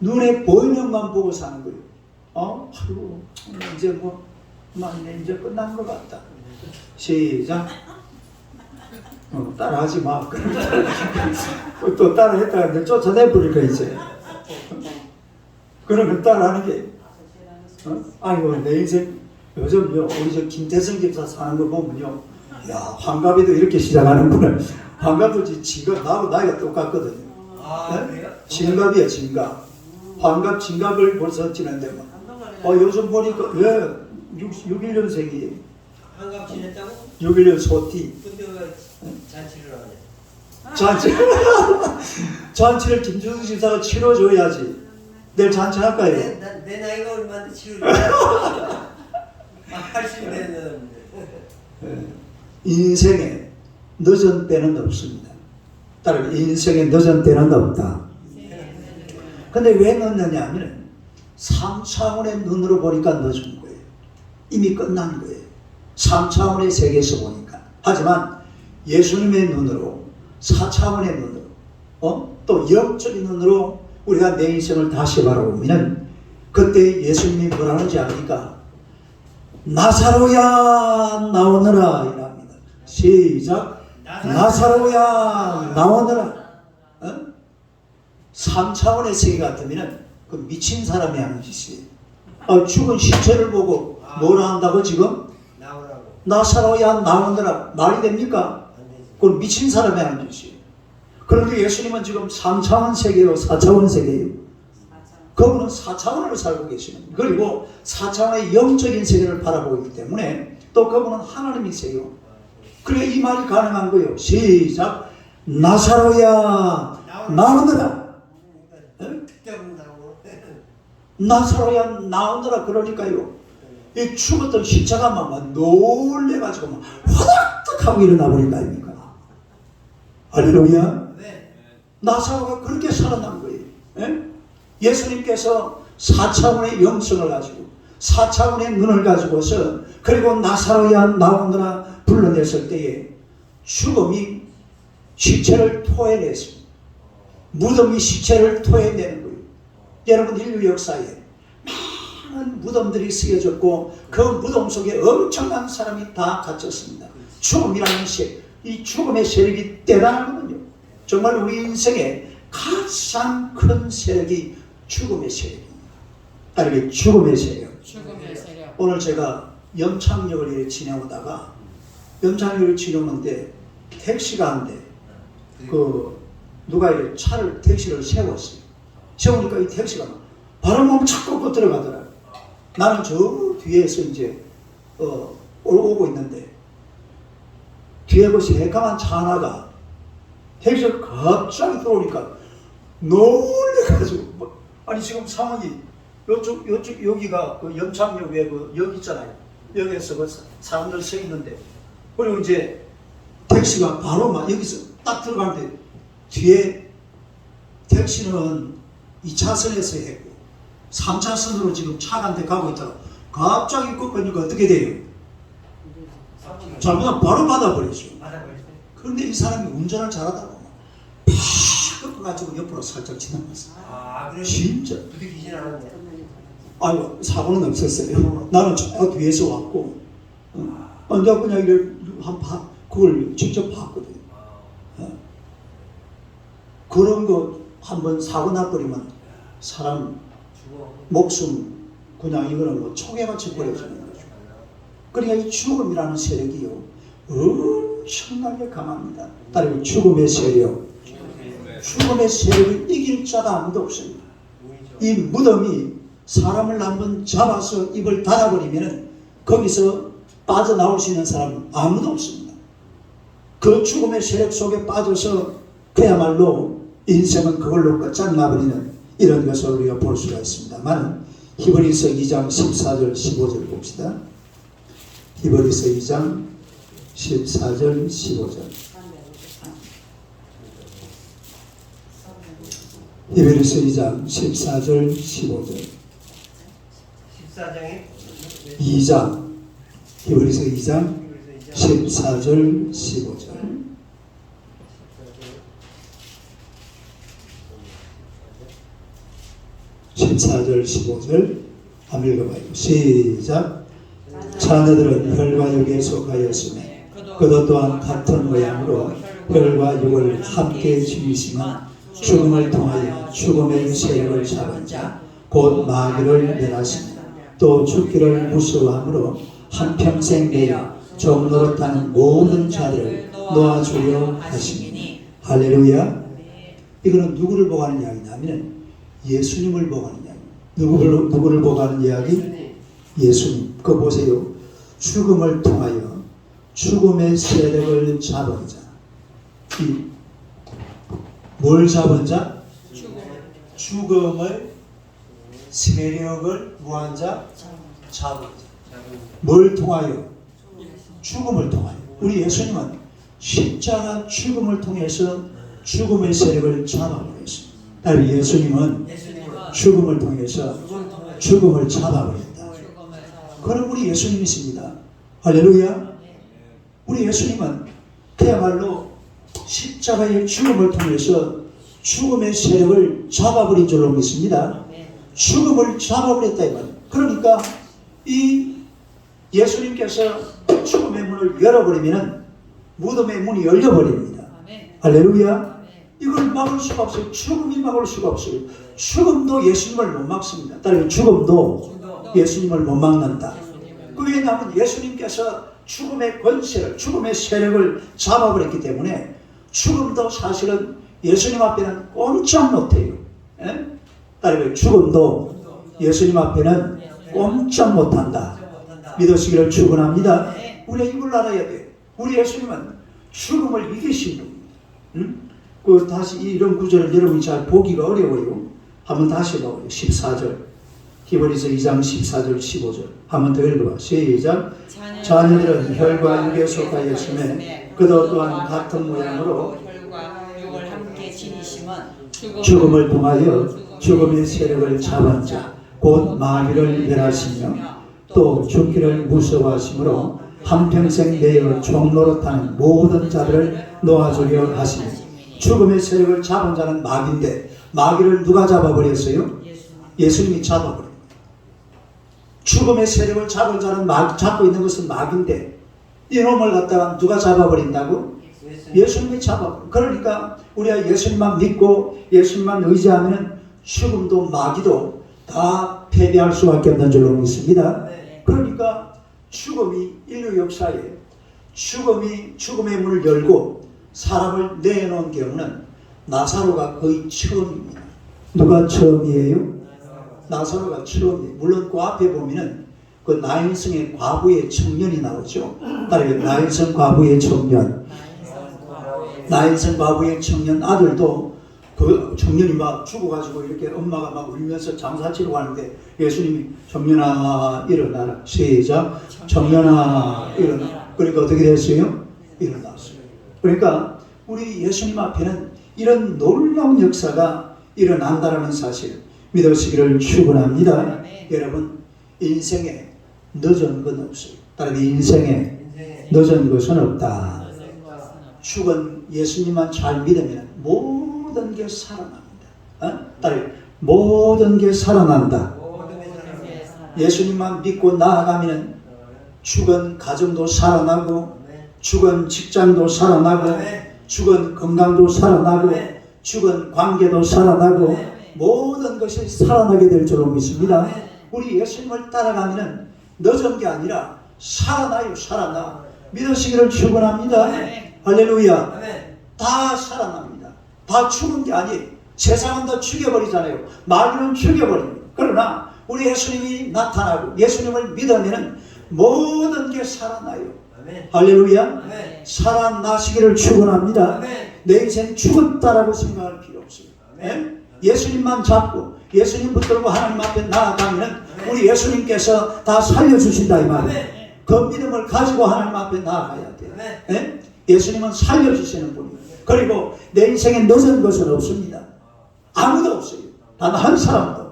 눈에 보이는 것만 보고 사는 거예요. 아이고 이제 이제 끝난 것 같다. 시작. 따라하지 마. 또 따라했다가 이제 쫓아내버릴까 이제. 그러면 따라하는 게 아이고 내 인생 요즘요 우리 저 김태성 집사 사는 거 보면요, 야 환갑에도 이렇게 시작하는구나. 환갑도 진갑 나하고 나이가 똑같거든요. 그래요? 진갑이야 진갑. 환갑 진갑을 벌써 지났는데 요즘 보니까 왜 61년생이에요. 한갑 지냈다고? 61년 소띠. 근데 왜 잔치를 안 해? 잔치를 김준수 집사가 치러줘야지. 내일 잔치 할까요? 내 나이가 얼마인데 치료를 80대는 인생에 늦은 때는 없습니다. 따라서 인생에 늦은 때는 없다. 근데 왜 늦느냐 하면 3차원의 눈으로 보니까 늦은 거예요. 이미 끝난 거예요. 3차원의 세계에서 보니까. 하지만 예수님의 눈으로 4차원의 눈으로 또 영적인 눈으로 우리가 내 인생을 다시 바라보면 그때 예수님이 뭐라 하는지 압니까? 나사로야 나오너라 이랍니다. 시작. 나사로야 나오너라. 3차원의 세계 같으면 그 미친 사람이 하는 짓이에요. 죽은 시체를 보고 뭐라 한다고 지금? 나오라고. 나사로야 나오느라 말이 됩니까? 안 되지. 그건 미친 사람이 하는 짓이에요. 그런데 예수님은 지금 3차원 세계요 4차원 세계예요. 그분은 4차원으로 살고 계시는, 그리고 4차원의 영적인 세계를 바라보고 있기 때문에 또 그분은 하나님이세요. 그래 이 말이 가능한 거예요. 시작. 나사로야 나오느라. 그때는 나오고. 나사로야 나오느라. 그러니까요, 이 죽었던 십자가만 막 놀래가지고 막 화닥닥 하고 일어나 버린 거 아닙니까? 할렐루야. 네. 나사로가 그렇게 살아난 거예요. 예? 예수님께서 4차원의 영성을 가지고 4차원의 눈을 가지고서 그리고 나사로야 나오느라 불러냈을 때에 죽음이 시체를 토해냈습니다. 무덤이 시체를 토해내는 거예요. 여러분, 인류 역사에 많은 무덤들이 쓰여졌고 그 무덤 속에 엄청난 사람이 다 갇혔습니다. 죽음이라는 이 죽음의 세력이 대단하거든요. 정말 우리 인생에 가장 큰 세력이 죽음의 세력입니다. 아니, 죽음의 세력. 죽음의 세력. 오늘 제가 염창역을 이렇게 지나오다가 염창역을 지나오는데 택시가 안 돼. 누가 이렇게 택시를 세웠어요. 세우니까 이 택시가 바로 멈춰 꺾고 들어가더라고요. 나는 저 뒤에서 이제 오고 있는데 뒤에 그 새까만 차 하나가 택시가 갑자기 들어오니까 놀래가지고, 아니 지금 상황이 여기가 그 염창역 외에 여기 있잖아요. 여기에서 그 사람들 서 있는데, 그리고 이제 택시가 바로 막 여기서 딱 들어가는데 뒤에 택시는 2차선에서 했고 3차선으로 지금 차가 한 대 가고 있다가 갑자기 꺾으니까 어떻게 돼요? 잘못하면 바로 받아버리죠. 그런데 이 사람이 운전을 잘하다고 팍 꺾어가지고 옆으로 살짝 지나갔어. 그래. 진짜. 부딪히진 않았네. 아유, 사고는 없었어요. 나는 저 뒤에서 왔고, 내가 그냥 이렇게 그걸 직접 봤거든요. 그런 거 한번 사고 나버리면 사람 죽어. 목숨 그냥 이거는 뭐 초계같이 버려지는 거죠. 그러니까 이 죽음이라는 세력이요 엄청나게 강합니다. 따르고 죽음의 세력, 죽음의 세력을 이길 자가 아무도 없습니다. 이 무덤이 사람을 한번 잡아서 입을 닫아버리면 거기서 빠져나올 수 있는 사람은 아무도 없습니다. 그 죽음의 세력 속에 빠져서 그야말로 인생은 그걸로 끝장나버리는 이런 것을 우리가 볼 수가 있습니다만, 히브리서 2장 14절 15절 봅시다. 히브리서 2장 14절 15절. 히브리서 2장 14절 15절. 14장에 2장 히브리서 2장 14절 15절. 14절 15절 한번 읽어봐요. 시작. 자녀들은 혈과 육에 속하였으며 그도 또한 같은 모양으로 혈과 육을 함께 지니시면 죽음을 통하여 죽음의 세력을 잡은 자 곧 마귀를 멸하시며 또 죽기를 무서워함으로 한평생 내어 종 노릇하는 모든 자들을 놓아주려 하시니. 할렐루야. 이거는 누구를 보고 하는 이야기냐면 예수님을 보고 하는 이야기. 누구를 보고 하는 이야기? 예수님. 그거 보세요. 죽음을 통하여 죽음의 세력을 잡은 자. 뭘 잡은 자? 죽음의 세력을 무한 자? 잡은 자. 뭘 통하여? 죽음을 통하여. 우리 예수님은 십자가 죽음을 통해서 죽음의 세력을 잡아버렸습니다. 따로 예수님은 죽음을 통해서 죽음을 잡아버렸다. 그럼 우리 예수님이십니다. 할렐루야. 우리 예수님은 그야말로 십자가의 죽음을 통해서 죽음의 세력을 잡아버린 줄로 믿습니다. 죽음을 잡아버렸다 이 말이에요. 그러니까 이 예수님께서 죽음의 문을 열어버리면 무덤의 문이 열려버립니다. 할렐루야. 이걸 막을 수가 없어요. 죽음이 막을 수가 없어요. 죽음도 예수님을 못 막습니다. 따라서 죽음도 예수님을 못 막는다. 그 왜냐하면 예수님께서 죽음의 권세를, 죽음의 세력을 잡아버렸기 때문에 죽음도 사실은 예수님 앞에는 꼼짝 못해요. 예? 따라서 죽음도 예수님 앞에는 꼼짝 못한다. 믿으시기를 축원합니다. 우리가 이걸 알아야 돼요. 우리 예수님은 죽음을 이기신 분입니다. 그 다시 이런 구절을 여러분이 잘 보기가 어려워요. 한번 다시 봐요. 14절. 히브리서 2장 14절 15절. 한번 더 읽어봐. 시작. 자녀들은 혈과 육에 속하였음에 그도 또한 같은 모양으로 혈과 육을 함께 지니심은 죽음을 통하여 죽음의 세력을 잡은 자 곧 마귀를 멸하시며 또 죽기를 무서워하시므로 한평생 내어 종노릇하는 모든 자들을 놓아주려 하시니 죽음의 세력을 잡은 자는 마귀인데 마귀를 누가 잡아버렸어요? 예수님이 잡아버립니다. 죽음의 세력을 잡은 자는 잡고 있는 것은 마귀인데 이놈을 갖다가 누가 잡아버린다고? 예수님이 잡아버립니다. 그러니까 우리가 예수님만 믿고 예수님만 의지하면 죽음도 마귀도 다 패배할 수밖에 없는 줄로 믿습니다. 그러니까 죽음이 인류 역사에 죽음의 문을 열고 사람을 내놓은 경우는 나사로가 거의 처음입니다. 누가 처음이에요? 나사로가 처음이에요. 물론 그 앞에 보면은 그 나인성의 과부의 청년이 나오죠. 따라서 나인성 과부의 청년, 나인성 과부의 청년 아들도 그 청년이 막 죽어가지고 이렇게 엄마가 막 울면서 장사치러 가는데 예수님이 청년아 일어나라. 시작. 청년아 일어나라. 그러니까 어떻게 됐어요? 일어났어요. 그러니까 우리 예수님 앞에는 이런 놀라운 역사가 일어난다라는 사실 믿으시기를 축원합니다. 여러분 인생에 늦은 건 없어요. 따라서 인생에 늦은 것은 없다. 죽은 예수님만 잘 믿으면 모든 게 살아납니다. 따라서 모든 게 살아난다. 예수님만 믿고 나아가면 죽은 가정도 살아나고 죽은 직장도 살아나고 죽은 건강도 살아나고 죽은 관계도 살아나고 모든 것이 살아나게 될 줄로 믿습니다. 우리 예수님을 따라가면 늦은 게 아니라 살아나요. 살아나. 믿으시기를 축원합니다. 할렐루야. 다 살아납니다. 다 죽은 게 아니에요. 세상은 다 죽여버리잖아요. 마귀는 죽여버립니다. 그러나 우리 예수님이 나타나고 예수님을 믿으면 모든 게 살아나요. 할렐루야. 살아나시기를 축원합니다. 내 인생 죽었다라고 생각할 필요 없어요. 예수님만 잡고 예수님 붙들고 하나님 앞에 나아가면 우리 예수님께서 다 살려주신다 이 말이에요. 그 믿음을 가지고 하나님 앞에 나아가야 돼요. 예수님은 살려주시는 분이에요. 그리고 내 인생에 늦은 것은 없습니다. 아무도 없어요. 단 한 사람도.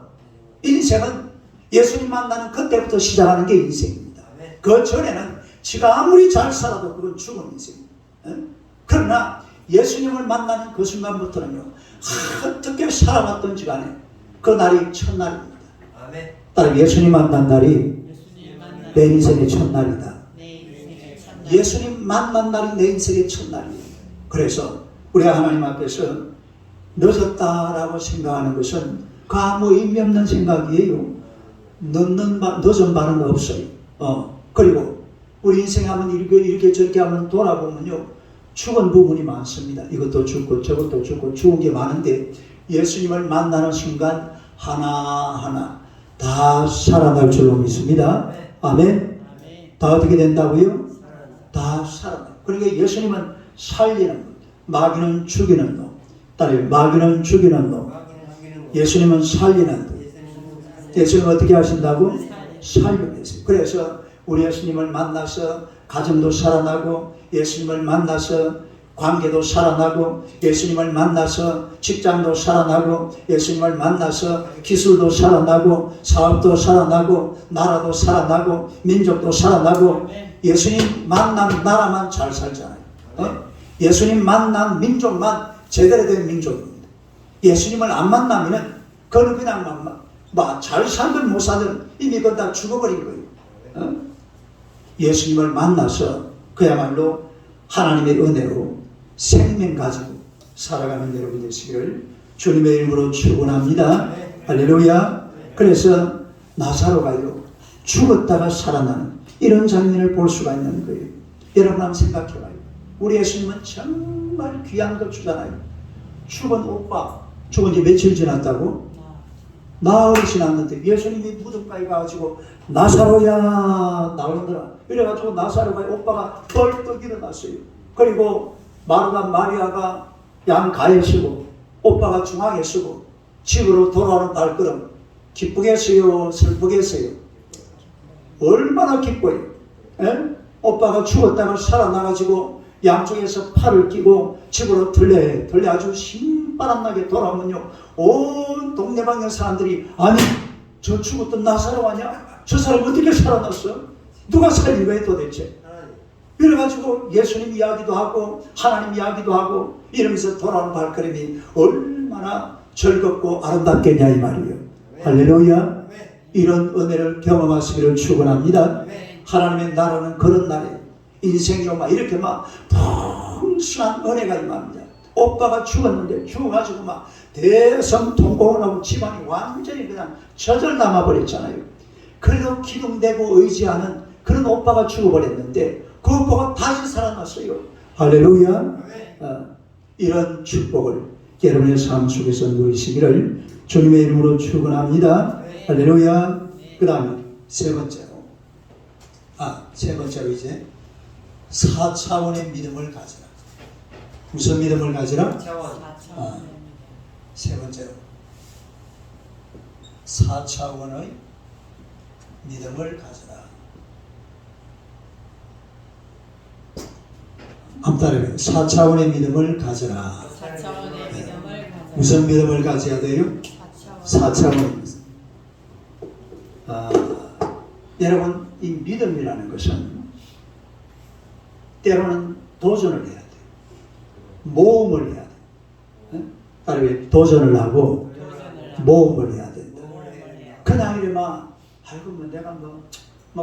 인생은 예수님 만나는 그때부터 시작하는 게 인생입니다. 그 전에는 지가 아무리 잘 살아도 그건 죽은 인생입니다. 그러나 예수님을 만나는 그 순간부터는요, 어떻게 살아왔던지 간에 그 날이 첫날입니다. 따라 예수님 만난 날이 내 인생의 첫날이다. 예수님 만난 날이 내 인생의 첫날이에요. 그래서 우리가 하나님 앞에서 늦었다라고 생각하는 것은 그 아무 의미 없는 생각이에요. 늦은 바는 없어요. 그리고 우리 인생 하면 이렇게 저렇게 하면 돌아보면요, 죽은 부분이 많습니다. 이것도 죽고 저것도 죽고 죽은 게 많은데 예수님을 만나는 순간 하나하나 다 살아날 줄로 믿습니다. 아멘. 다 어떻게 된다고요? 다 살아나요. 그러니까 예수님은 살리는 것, 마귀는 죽이는 놈. 따라요. 마귀는 죽이는 놈. 예수님은 살리는 놈. 예수님은 어떻게 하신다고? 살려내세요. 그래서 우리 예수님을 만나서 가정도 살아나고 예수님을 만나서 관계도 살아나고 예수님을 만나서 직장도 살아나고 예수님을 만나서 기술도 살아나고 사업도 살아나고 나라도 살아나고 민족도 살아나고 예수님 만난 나라만 잘 살잖아요. 예수님 만난 민족만 제대로 된 민족입니다. 예수님을 안 만나면 그는 그냥 잘 살든 못 살든 이미 그건 다 죽어버린 거예요. 예수님을 만나서 그야말로 하나님의 은혜로 생명 가지고 살아가는 여러분 되시기를 주님의 이름으로 축원합니다. 할렐루야. 그래서 나사로가요 죽었다가 살아나는 이런 장면을 볼 수가 있는 거예요. 여러분 한번 생각해봐요. 우리 예수님은 정말 귀한 걸 주잖아요. 죽은 오빠, 죽은 지 며칠 지났다고? 나흘이 지났는데 예수님이 무덤가에 가가지고 나사로야 나오더라. 이래가지고 나사로가 오빠가 벌떡 일어났어요. 그리고 마르다 마리아가 양가에 서고 오빠가 중앙에 서고 집으로 돌아오는 발걸음 기쁘겠어요? 슬프겠어요? 얼마나 기뻐요. 에? 오빠가 죽었다가 살아나가지고 양쪽에서 팔을 끼고 집으로 들려 아주 신바람나게 돌아오면요 온 동네방네 사람들이 아니 저 죽었던 나사로 아니야? 저 사람 어떻게 살아났어? 누가 살린 거예요 도대체? 이래가지고 예수님 이야기도 하고 하나님 이야기도 하고 이러면서 돌아오는 발걸음이 얼마나 즐겁고 아름답겠냐 이 말이에요. 할렐루야. 이런 은혜를 경험하시기를 축원합니다. 하나님의 나라는 그런 날에 인생이 막 이렇게 막 풍성한 은혜가 임합니다. 오빠가 죽었는데 죽어가지고 막 대성통곡을 하고 집안이 완전히 그냥 저절 남아버렸잖아요. 그래도 기둥대고 의지하는 그런 오빠가 죽어버렸는데 그 오빠가 다시 살아났어요. 할렐루야. 이런 축복을 여러분의 삶 속에서 누리시기를 주님의 이름으로 축원합니다. 할렐루야. 그 다음에 세 번째로 이제 4차원의 믿음을 가지라. 무슨 믿음을 가지라? 세 번째로 4차원의 믿음을 가지라. 한번 따라해요. 4차원의 믿음을 가지라. 4차원의 믿음을 가져라. 무슨 믿음을 가져야 돼요? 4차원의 믿음. 여러분 이 믿음이라는 것은 때로는 도전을 해야 돼요. 모험을 해야 돼요. 따르게 도전을 하고 모험을 해야 된다. 그냥 이래만 아이고 뭐 내가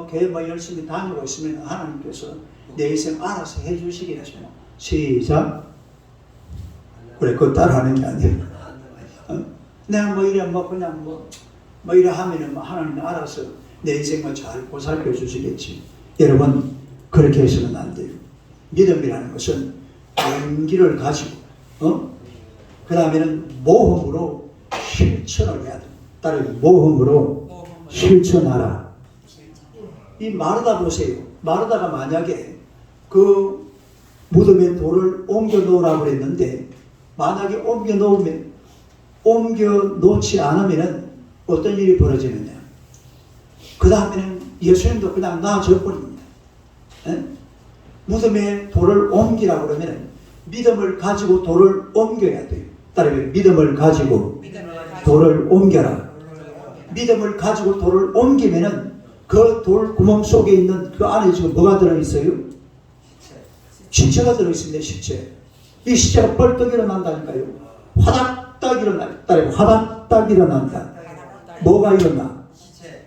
교회 열심히 다니고 있으면 하나님께서 내 인생 알아서 해주시겠죠. 시작. 그래 그거 따라하는 게 아니에요. 내가 이래 그냥 이래 하면은 하나님이 알아서 내 인생을 잘 보살펴 주시겠지. 여러분 그렇게 해서는 안 돼요. 믿음이라는 것은 용기를 가지고 그 다음에는 모험으로 실천을 해야 됩니다. 따르게 모험으로 실천하라. 이 마르다 보세요. 마르다가 만약에 그 무덤에 돌을 옮겨 놓으라고 그랬는데 만약에 옮겨 놓지 않으면 어떤 일이 벌어지느냐. 그 다음에는 예수님도 그냥 나아져 버립니다. 무덤에 돌을 옮기라고 그러면 믿음을 가지고 돌을 옮겨야 돼요. 따르게 믿음을 가지고 돌을 옮겨라. 믿음을 가지고 돌을 옮기면은 그 돌 구멍 속에 있는 그 안에 지금 뭐가 들어있어요? 시체가 들어있습니다. 시체. 이 시체가 벌떡 일어난다니까요. 화닥딱 일어나요. 따르게 화닥딱 일어난다. 뭐가 일어나?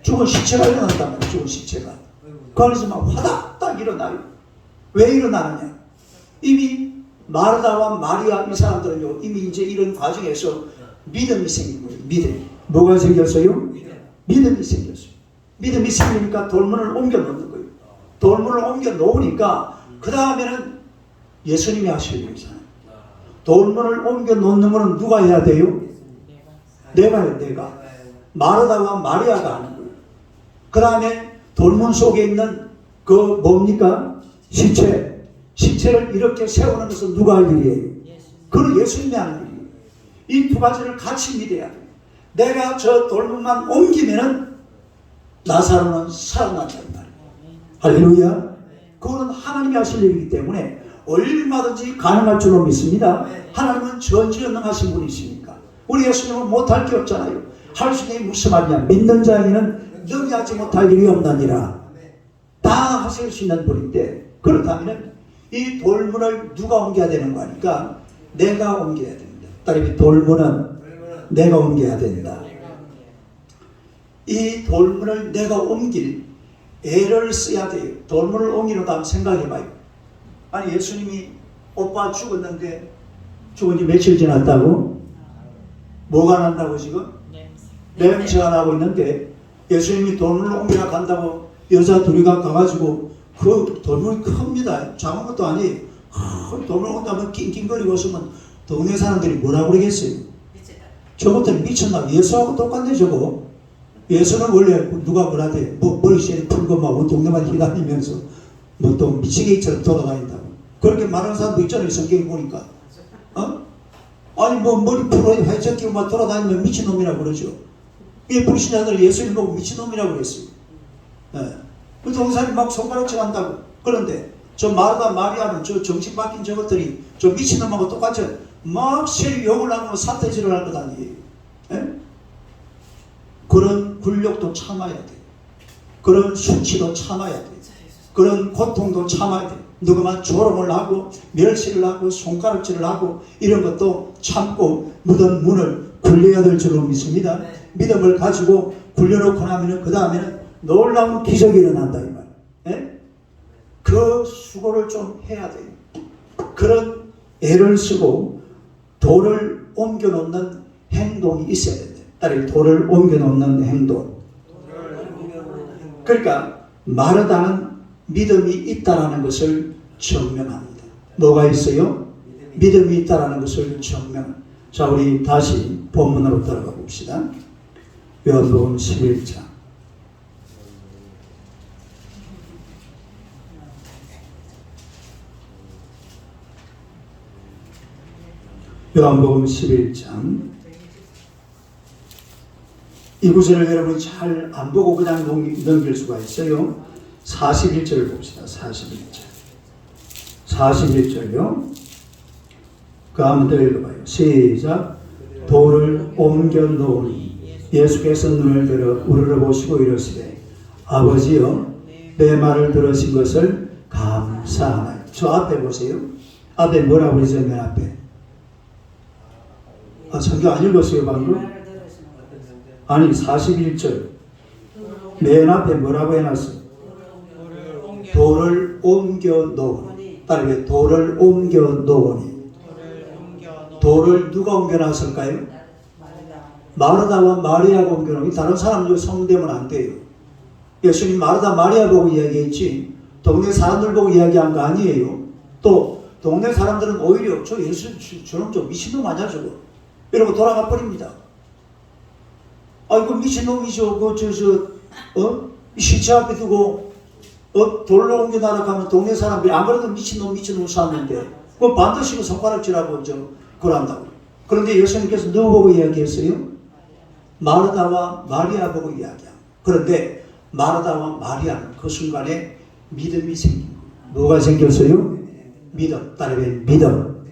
죽은 시체가 일어난단 말이에요. 죽은 시체가. 그 안에서 막 화닥딱 일어나요. 왜 일어나느냐? 이미 마르다와 마리아 이 사람들은요 이미 이제 이런 과정에서 믿음이 생긴 거예요. 믿음. 뭐가 생겼어요? 믿음이 생겼어요. 믿음이 생기니까 돌문을 옮겨 놓는 거예요. 돌문을 옮겨 놓으니까 그 다음에는 예수님이 하셔야 되잖아요. 돌문을 옮겨 놓는 거는 누가 해야 돼요? 내가 해요. 내가. 마르다와 마리아가 하는 거예요. 그 다음에 돌문 속에 있는 그 뭡니까? 시체를 이렇게 세우는 것은 누가 할 일이에요? 그건 예수님이 하는 일이에요. 이 두 가지를 같이 믿어야 돼요. 내가 저 돌문만 옮기면은 나사로는 살아난단 말이에요. 할렐루야. 그거는 하나님이 하실 일이기 때문에 얼마든지 가능할 줄로 믿습니다. 하나님은 전지전능하신 분이시니까. 우리 예수님은 못할 게 없잖아요. 할 수 있는 게 무슨 말이냐. 믿는 자에게는 능히하지 못할 일이 없나니라. 다 하실 수 있는 분인데 그렇다면 이 돌문을 누가 옮겨야 되는 거니까 내가 옮겨야 됩니다. 따르면 돌문은 내가 옮겨야 된다. 이 돌문을 내가 옮길 애를 써야 돼요. 돌문을 옮기려다 한번 생각해봐요. 아니 예수님이 오빠 죽었는데 죽은 지 며칠 지났다고? 뭐가 난다고 지금? 냄새가 나고 있는데 예수님이 돌문을 옮겨 간다고 여자 둘이 가가지고 그 돌문이 큽니다. 작은 것도 아니에요. 돌문을 온다면 낑낑거리고 있으면 동네 사람들이 뭐라 그러겠어요? 저것들은 미쳤나? 예수하고 똑같네 저거. 예수는 원래 누가 뭐라 돼? 머리채 풀고 막 온 동네만 휘날리면서 뭐 또 미치게처럼 돌아다닌다고. 그렇게 말하는 사람도 있잖아요. 성경에 보니까. 아니 뭐 머리 풀어 회적기고 막 돌아다니면 미친놈이라고 그러죠. 이 불신자들 예수님 보고 미친놈이라고 그랬어요. 그 동사람이 막 손가락질 한다고. 그런데 저 마르다 마리아는 저 정신 바뀐 저것들이 저 미친놈하고 똑같이 막 세리 욕을 하고 사태질을 할 것 아니에요. 그런 굴욕도 참아야 돼. 그런 수치도 참아야 돼. 그런 고통도 참아야 돼. 누구만 조롱을 하고 멸시를 하고 손가락질을 하고 이런 것도 참고 무덤 문을 굴려야 될 줄로 믿습니다. 믿음을 가지고 굴려놓고 나면 그 다음에는 놀라운 기적이 일어난다 이 말. 그 수고를 좀 해야 돼요. 그런 애를 쓰고 돌을 옮겨놓는 행동이 있어야 된다. 따라서 돌을 옮겨놓는 행동. 그러니까 마르다는 믿음이 있다라는 것을 증명합니다. 뭐가 있어요? 믿음이 있다라는 것을 증명. 자, 우리 다시 본문으로 들어가 봅시다. 요한복음 11장. 요한복음 11장. 이 구절을 여러분이 잘 안 보고 그냥 넘길 수가 있어요. 41절을 봅시다. 41절요. 그 한번 더 읽어봐요. 시작. 돌을 옮겨 놓으니 예수께서 눈을 들어 우러러 보시고 이러시되 아버지여 내 말을 들으신 것을 감사하나요. 저 앞에 보세요. 앞에 뭐라고 그러죠? 맨 앞에. 성경 안 읽었어요 방금? 아니 41절 맨 앞에 뭐라고 해놨어? 돌을 옮겨 놓으니. 따라해. 돌을 옮겨 놓으니. 돌을 누가 옮겨놨을까요? 마르다와 마리아가 옮겨놓으니. 다른 사람들 성대면 안 돼요. 예수님 마르다 마리아 보고 이야기했지 동네 사람들 보고 이야기한 거 아니에요. 또 동네 사람들은 오히려 저 예수 저놈 좀 미친놈 아니야 저거 이러고 돌아가 버립니다. 아이고 미친놈이죠. 시체 앞에 두고 돌로 옮겨 날아가면 동네 사람들이 안 그래도 미친놈 쐈는데 그 반드시 손가락질하고 그런다고. 그런데 예수님께서 누구 보고 이야기했어요? 마르다와 마리아 보고 이야기합니다. 그런데 마르다와 마리아는 그 순간에 믿음이 생긴 거예요. 뭐가 생겼어요? 믿음. 따라해. 믿음.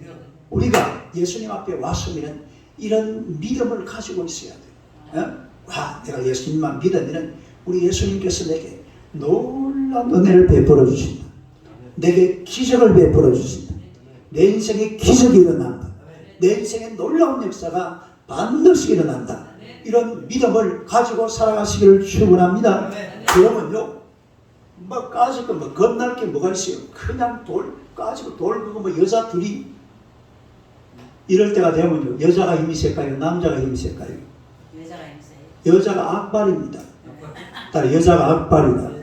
우리가 예수님 앞에 왔으면 이런 믿음을 가지고 있어야 돼요. 내가 예수님만 믿으면 우리 예수님께서 내게 놀라운 은혜를 베풀어 주신다. 내게 기적을 베풀어 주신다. 내 인생에 기적이 일어난다. 내 인생에 놀라운 역사가 반드시 일어난다. 이런 믿음을 가지고 살아가시기를 축원합니다. 그러면요, 뭐 까짓 거 겁날 게 뭐가 있어요? 그냥 돌 까짓 돌 그거 뭐 여자 둘이 이럴 때가 되면요, 여자가 힘이 셀까요? 남자가 힘이 셀까요? 여자가 있어요. 여자가 악발입니다. 여자가 악발이다.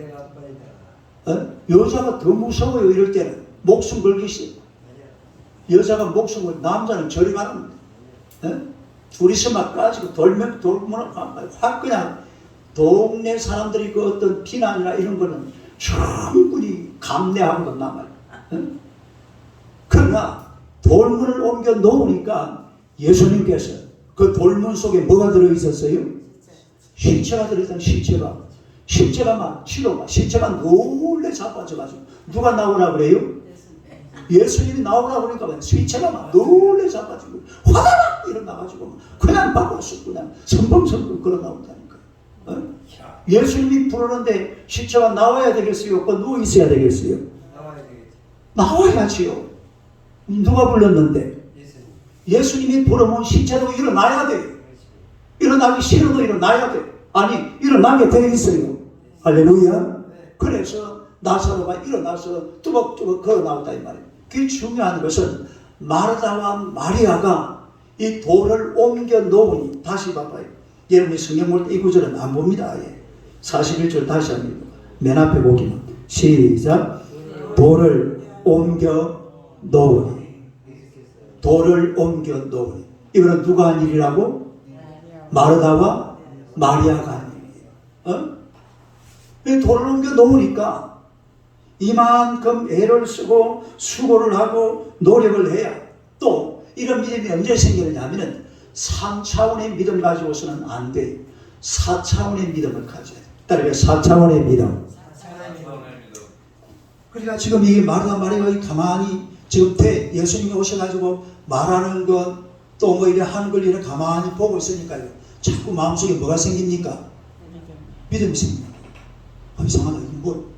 여자가 더 무서워요. 이럴 때는 목숨 걸기 싫어. 여자가 목숨을 남자는 저리 가랍니다. 둘이서 막 가지고 돌면 확 그냥 동네 사람들이 그 어떤 비난이나 이런 거는 충분히 감내하고 남아요. 그러나 돌문을 옮겨 놓으니까 예수님께서 그 돌문 속에 뭐가 들어있었어요? 시체가 들어있던 시체가 막 치료가 시체가 놀래 자빠져가지고 누가 나오라 그래요? 예수님이 나오라 그러니까 시체가 막 놀래 자빠지고 화다닥 일어나가지고 그냥 바꿔서 그냥 성범성범 걸어 나온다니까. 예수님이 부르는데 시체가 나와야 되겠어요? 누워 있어야 되겠어요? 나와야지요. 누가 불렀는데? 예수님이 부르면 시체도 일어나야 돼. 일어나기 싫어도 일어나야 돼. 아니 일어나게 되어 있어요. 할렐루야. 그래서 나사로가 일어나서 뚜벅뚜벅 걸어 나온다 이 말이에요. 그게 중요한 것은 마르다와 마리아가 이 돌을 옮겨 놓으니, 다시 봐봐요. 여러분이 성경 볼 때 이 구절은 안 봅니다. 아예. 41절 다시 한번 맨 앞에 보기만. 시작. 돌을 옮겨 놓으니. 돌을 옮겨 놓으니. 이거는 누가 한 일이라고? 마르다와 마리아가 한 일이에요. 이 돌을 옮겨 놓으니까 이만큼 애를 쓰고 수고를 하고 노력을 해야, 또 이런 믿음이 언제 생기느냐면은 3차원의 믿음 가지고서는 안 돼. 4차원의 믿음을 가져야 돼. 따라서 4차원의 믿음. 그러니까 지금 이 마르다 마리아가 가만히 지금 예수님이 오셔가지고 말하는 것, 또 뭐 이래 하는 걸 이렇게 가만히 보고 있으니까요. 자꾸 마음속에 뭐가 생깁니까? 믿음이 생깁니다. 이상하다. 뭐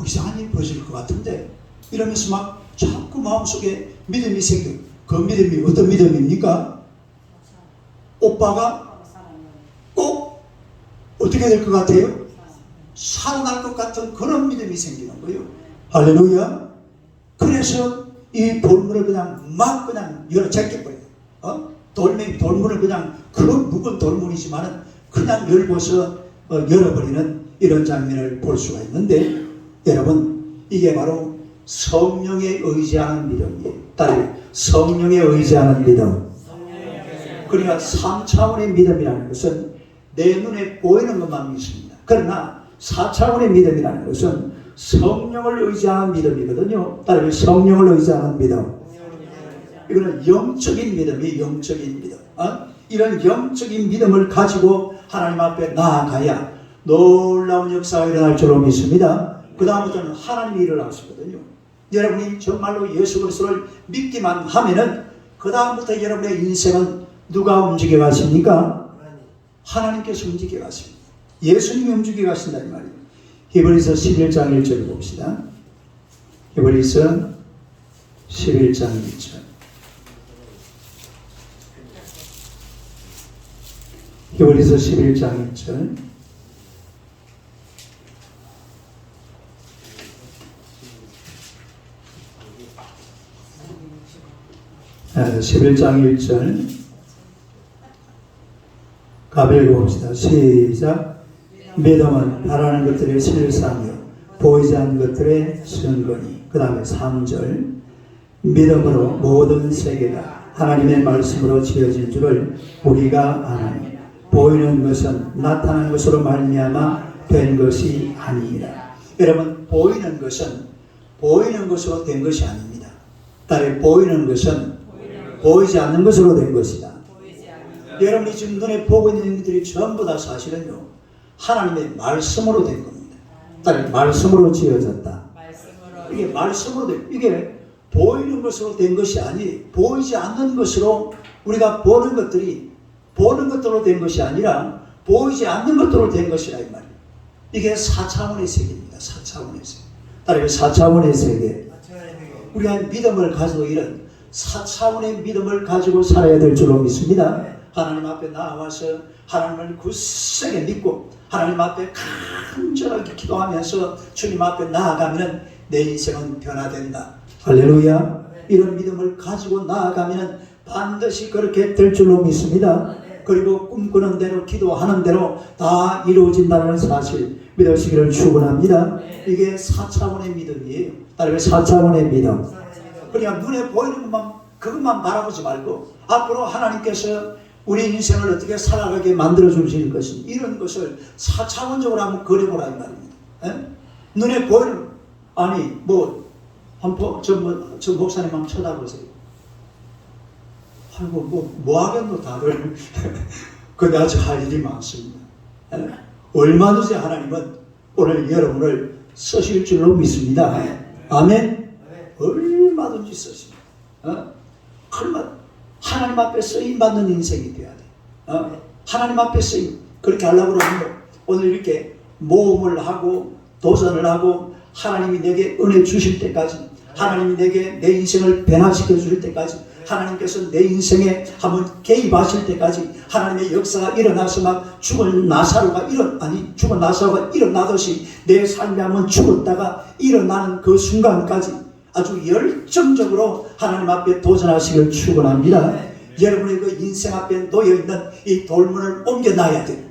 이상한 일이 벌어질 것 같은데, 이러면서 막 자꾸 마음속에 믿음이 생겨. 그 믿음이 어떤 믿음입니까? 오빠가 꼭 어떻게 될 것 같아요? 살아날 것 같은 그런 믿음이 생기는 거예요. 할렐루야. 그래서 이 돌문을 그냥 열어 제껴버려요. 돌문을 그냥 그 묵은 돌문이지만은 그냥 열고서 열어버리는 이런 장면을 볼 수가 있는데, 여러분, 이게 바로 성령에 의지하는 믿음이에요. 따라요. 성령에 의지하는 믿음. 그러니까 3차원의 믿음이라는 것은 내 눈에 보이는 것만 믿습니다. 그러나 4차원의 믿음이라는 것은 성령을 의지하는 믿음이거든요. 따라서 성령을 의지하는 믿음. 이거는 영적인 믿음이 영적인 믿음. 이런 영적인 믿음을 가지고 하나님 앞에 나아가야 놀라운 역사가 일어날 줄로 믿습니다. 그 다음부터는 하나님이 일어나시거든요. 여러분이 정말로 예수 그리스도를 믿기만 하면은 그 다음부터 여러분의 인생은 누가 움직여 가십니까? 하나님께서 움직여 가십니다. 예수님이 움직여 가신다 이 말이에요. 히브리서 11장 1절 봅시다. 히브리서 11장 1절. 히브리서 11장 1절. 아, 11장 1절. 가벨 봅시다. 시작. 믿음은 바라는 것들의 실상이요 보이지 않는 것들의 증거니. 그 다음에 3절. 믿음으로 모든 세계가 하나님의 말씀으로 지어진 줄을 우리가 아나니 보이는 것은 나타난 것으로 말미암아 된 것이 아니니라. 여러분, 보이는 것은 보이는 것으로 된 것이 아닙니다. 따라서 보이는 것은 보이지 않는 것으로 된 것이다. 여러분이 지금 눈에 보고 있는 것들이 전부 다 사실은요, 하나님의 말씀으로 된 겁니다. 따라서 말씀으로 지어졌다. 이게 말씀으로 된, 이게 보이는 것으로 된 것이 아니, 보이지 않는 것으로 우리가 보는 것들이 보는 것들로 된 것이 아니라 보이지 않는 것들로 된 것이라 이 말이에요. 이게 4차원의 세계입니다. 4차원의 세계. 따라서 4차원의 세계. 우리가 믿음을 가지고 이런 4차원의 믿음을 가지고 살아야 될 줄로 믿습니다. 하나님 앞에 나와서 하나님을 굳세게 믿고 하나님 앞에 간절하게 기도하면서 주님 앞에 나아가면 내 인생은 변화된다. 할렐루야. 이런 믿음을 가지고 나아가면 반드시 그렇게 될 줄로 믿습니다. 그리고 꿈꾸는 대로 기도하는 대로 다 이루어진다는 사실 믿으시기를 축원합니다. 이게 4차원의 믿음이에요. 따라서 4차원의 믿음. 그러니까 눈에 보이는 것만, 그것만 바라보지 말고 앞으로 하나님께서 우리 인생을 어떻게 살아가게 만들어 주실 것인, 이런 것을 4차원적으로 한번 그려보라 이 말입니다. 에? 눈에 보이는, 아니 뭐 저 목사님 한번 쳐다보세요. 아이고 뭐 하겠노 다들. 근데 아직 할 일이 많습니다. 에? 얼마든지 하나님은 오늘 여러분을 쓰실 줄로 믿습니다. 아멘. 얼마든지 쓰십니다. 하나님 앞에 쓰임받는 인생이 돼야 돼. 하나님 앞에 쓰임. 그렇게 하려고 그러면 오늘 이렇게 모험을 하고 도전을 하고 하나님이 내게 은혜 주실 때까지, 하나님이 내게 내 인생을 변화시켜 주실 때까지, 하나님께서 내 인생에 한번 개입하실 때까지, 하나님의 역사가 일어나서 막 죽은 나사로가 일어나듯이 내 삶이 한번 죽었다가 일어나는 그 순간까지 아주 열정적으로 하나님 앞에 도전하시길 축원합니다. 여러분의 그 인생 앞에 놓여있는 이 돌문을 옮겨놔야 돼요.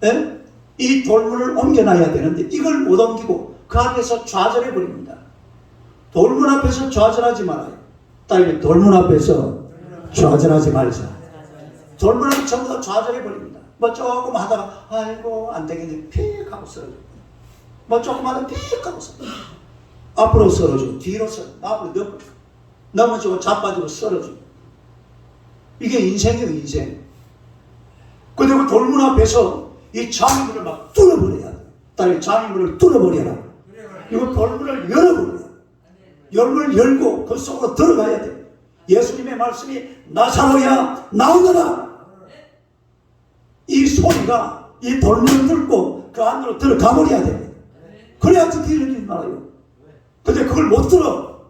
예? 이 돌문을 옮겨놔야 되는데 이걸 못 옮기고 그 앞에서 좌절해 버립니다. 돌문 앞에서 좌절하지 말아요. 딸기 돌문 앞에서 좌절하지 말자. 돌문 앞에 전부 다 좌절해 버립니다. 뭐 조금 하다가 아이고 안 되겠네 픽 하고 쓰러져. 뭐 조금 하다 픽 하고 쓰러져. 앞으로 쓰러지고 뒤로 쓰러지고 앞으로 넘어지고 자빠지고 쓰러지고. 이게 인생이에요, 인생. 그리고 돌문 앞에서 이 장애물을 막 뚫어버려야 돼. 딸이 장애물을 뚫어버려라. 이거 돌문을 열어버려야 돼. 열문을 열고 그 속으로 들어가야 돼. 예수님의 말씀이 나사로야 나오너라. 이 소리가 이 돌문을 뚫고 그 안으로 들어가 버려야 됩니다. 그래야 듣기를 말아요. 근데 그걸 못 들어.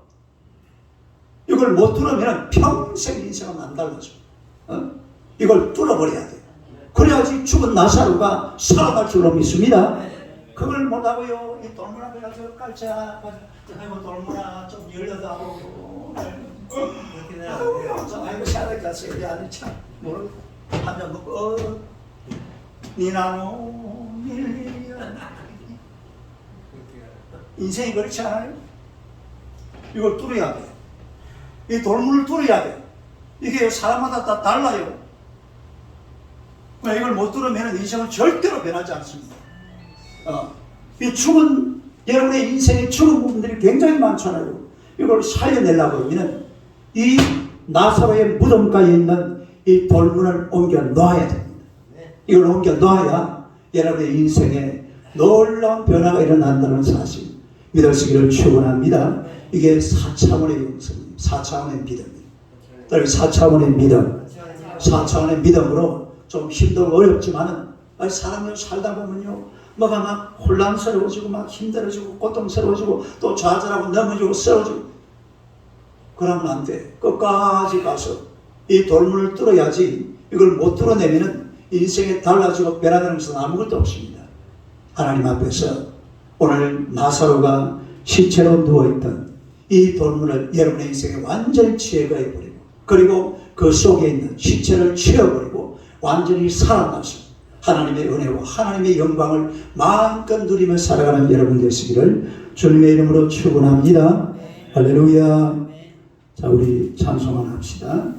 이걸 못 들으면 평생 인생은 안 달라져. 이걸 뚫어버려야 돼. 그래야지 죽은 나사로가 살아날 줄로 믿습니다. 그걸 못하고요. 이 돌문 앞에 가서 깔짝 아이고 돌문아 좀 열려다오. 아이고 샤라기 가서 여기 안에 참 모르고 한잔 먹고 니나노 밀리야. 인생이 그렇지 않아요? 이걸 뚫어야 돼. 이 돌문을 뚫어야 돼. 이게 사람마다 다 달라요. 이걸 못 뚫으면 인생은 절대로 변하지 않습니다. 이 죽은, 여러분의 인생의 죽은 부분들이 굉장히 많잖아요. 이걸 살려내려고 하면 이 나사로의 무덤가에 있는 이 돌문을 옮겨 놔야 됩니다. 이걸 옮겨 놔야 여러분의 인생에 놀라운 변화가 일어난다는 사실 믿으시기를 축원합니다. 이게 4차원의 영성입니다. 4차원의 믿음입니다. 4차원의 믿음. 4차원의 믿음으로 좀 힘들고 어렵지만은 사람이 살다 보면요 뭐가 막 혼란스러워지고 막 힘들어지고 고통스러워지고 또 좌절하고 넘어지고 쓰러지고 그러면 안 돼. 끝까지 가서 이 돌문을 뚫어야지. 이걸 못 뚫어내면은 인생에 달라지고 변화되는 것은 아무것도 없습니다. 하나님 앞에서 오늘 나사로가 시체로 누워있던 이 돌문을 여러분의 인생에 완전히 제거해버리고 그리고 그 속에 있는 시체를 치워버리고 완전히 살아나서 하나님의 은혜와 하나님의 영광을 마음껏 누리며 살아가는 여러분 되시기를 주님의 이름으로 축원합니다. 할렐루야. 자, 우리 찬송을 합시다.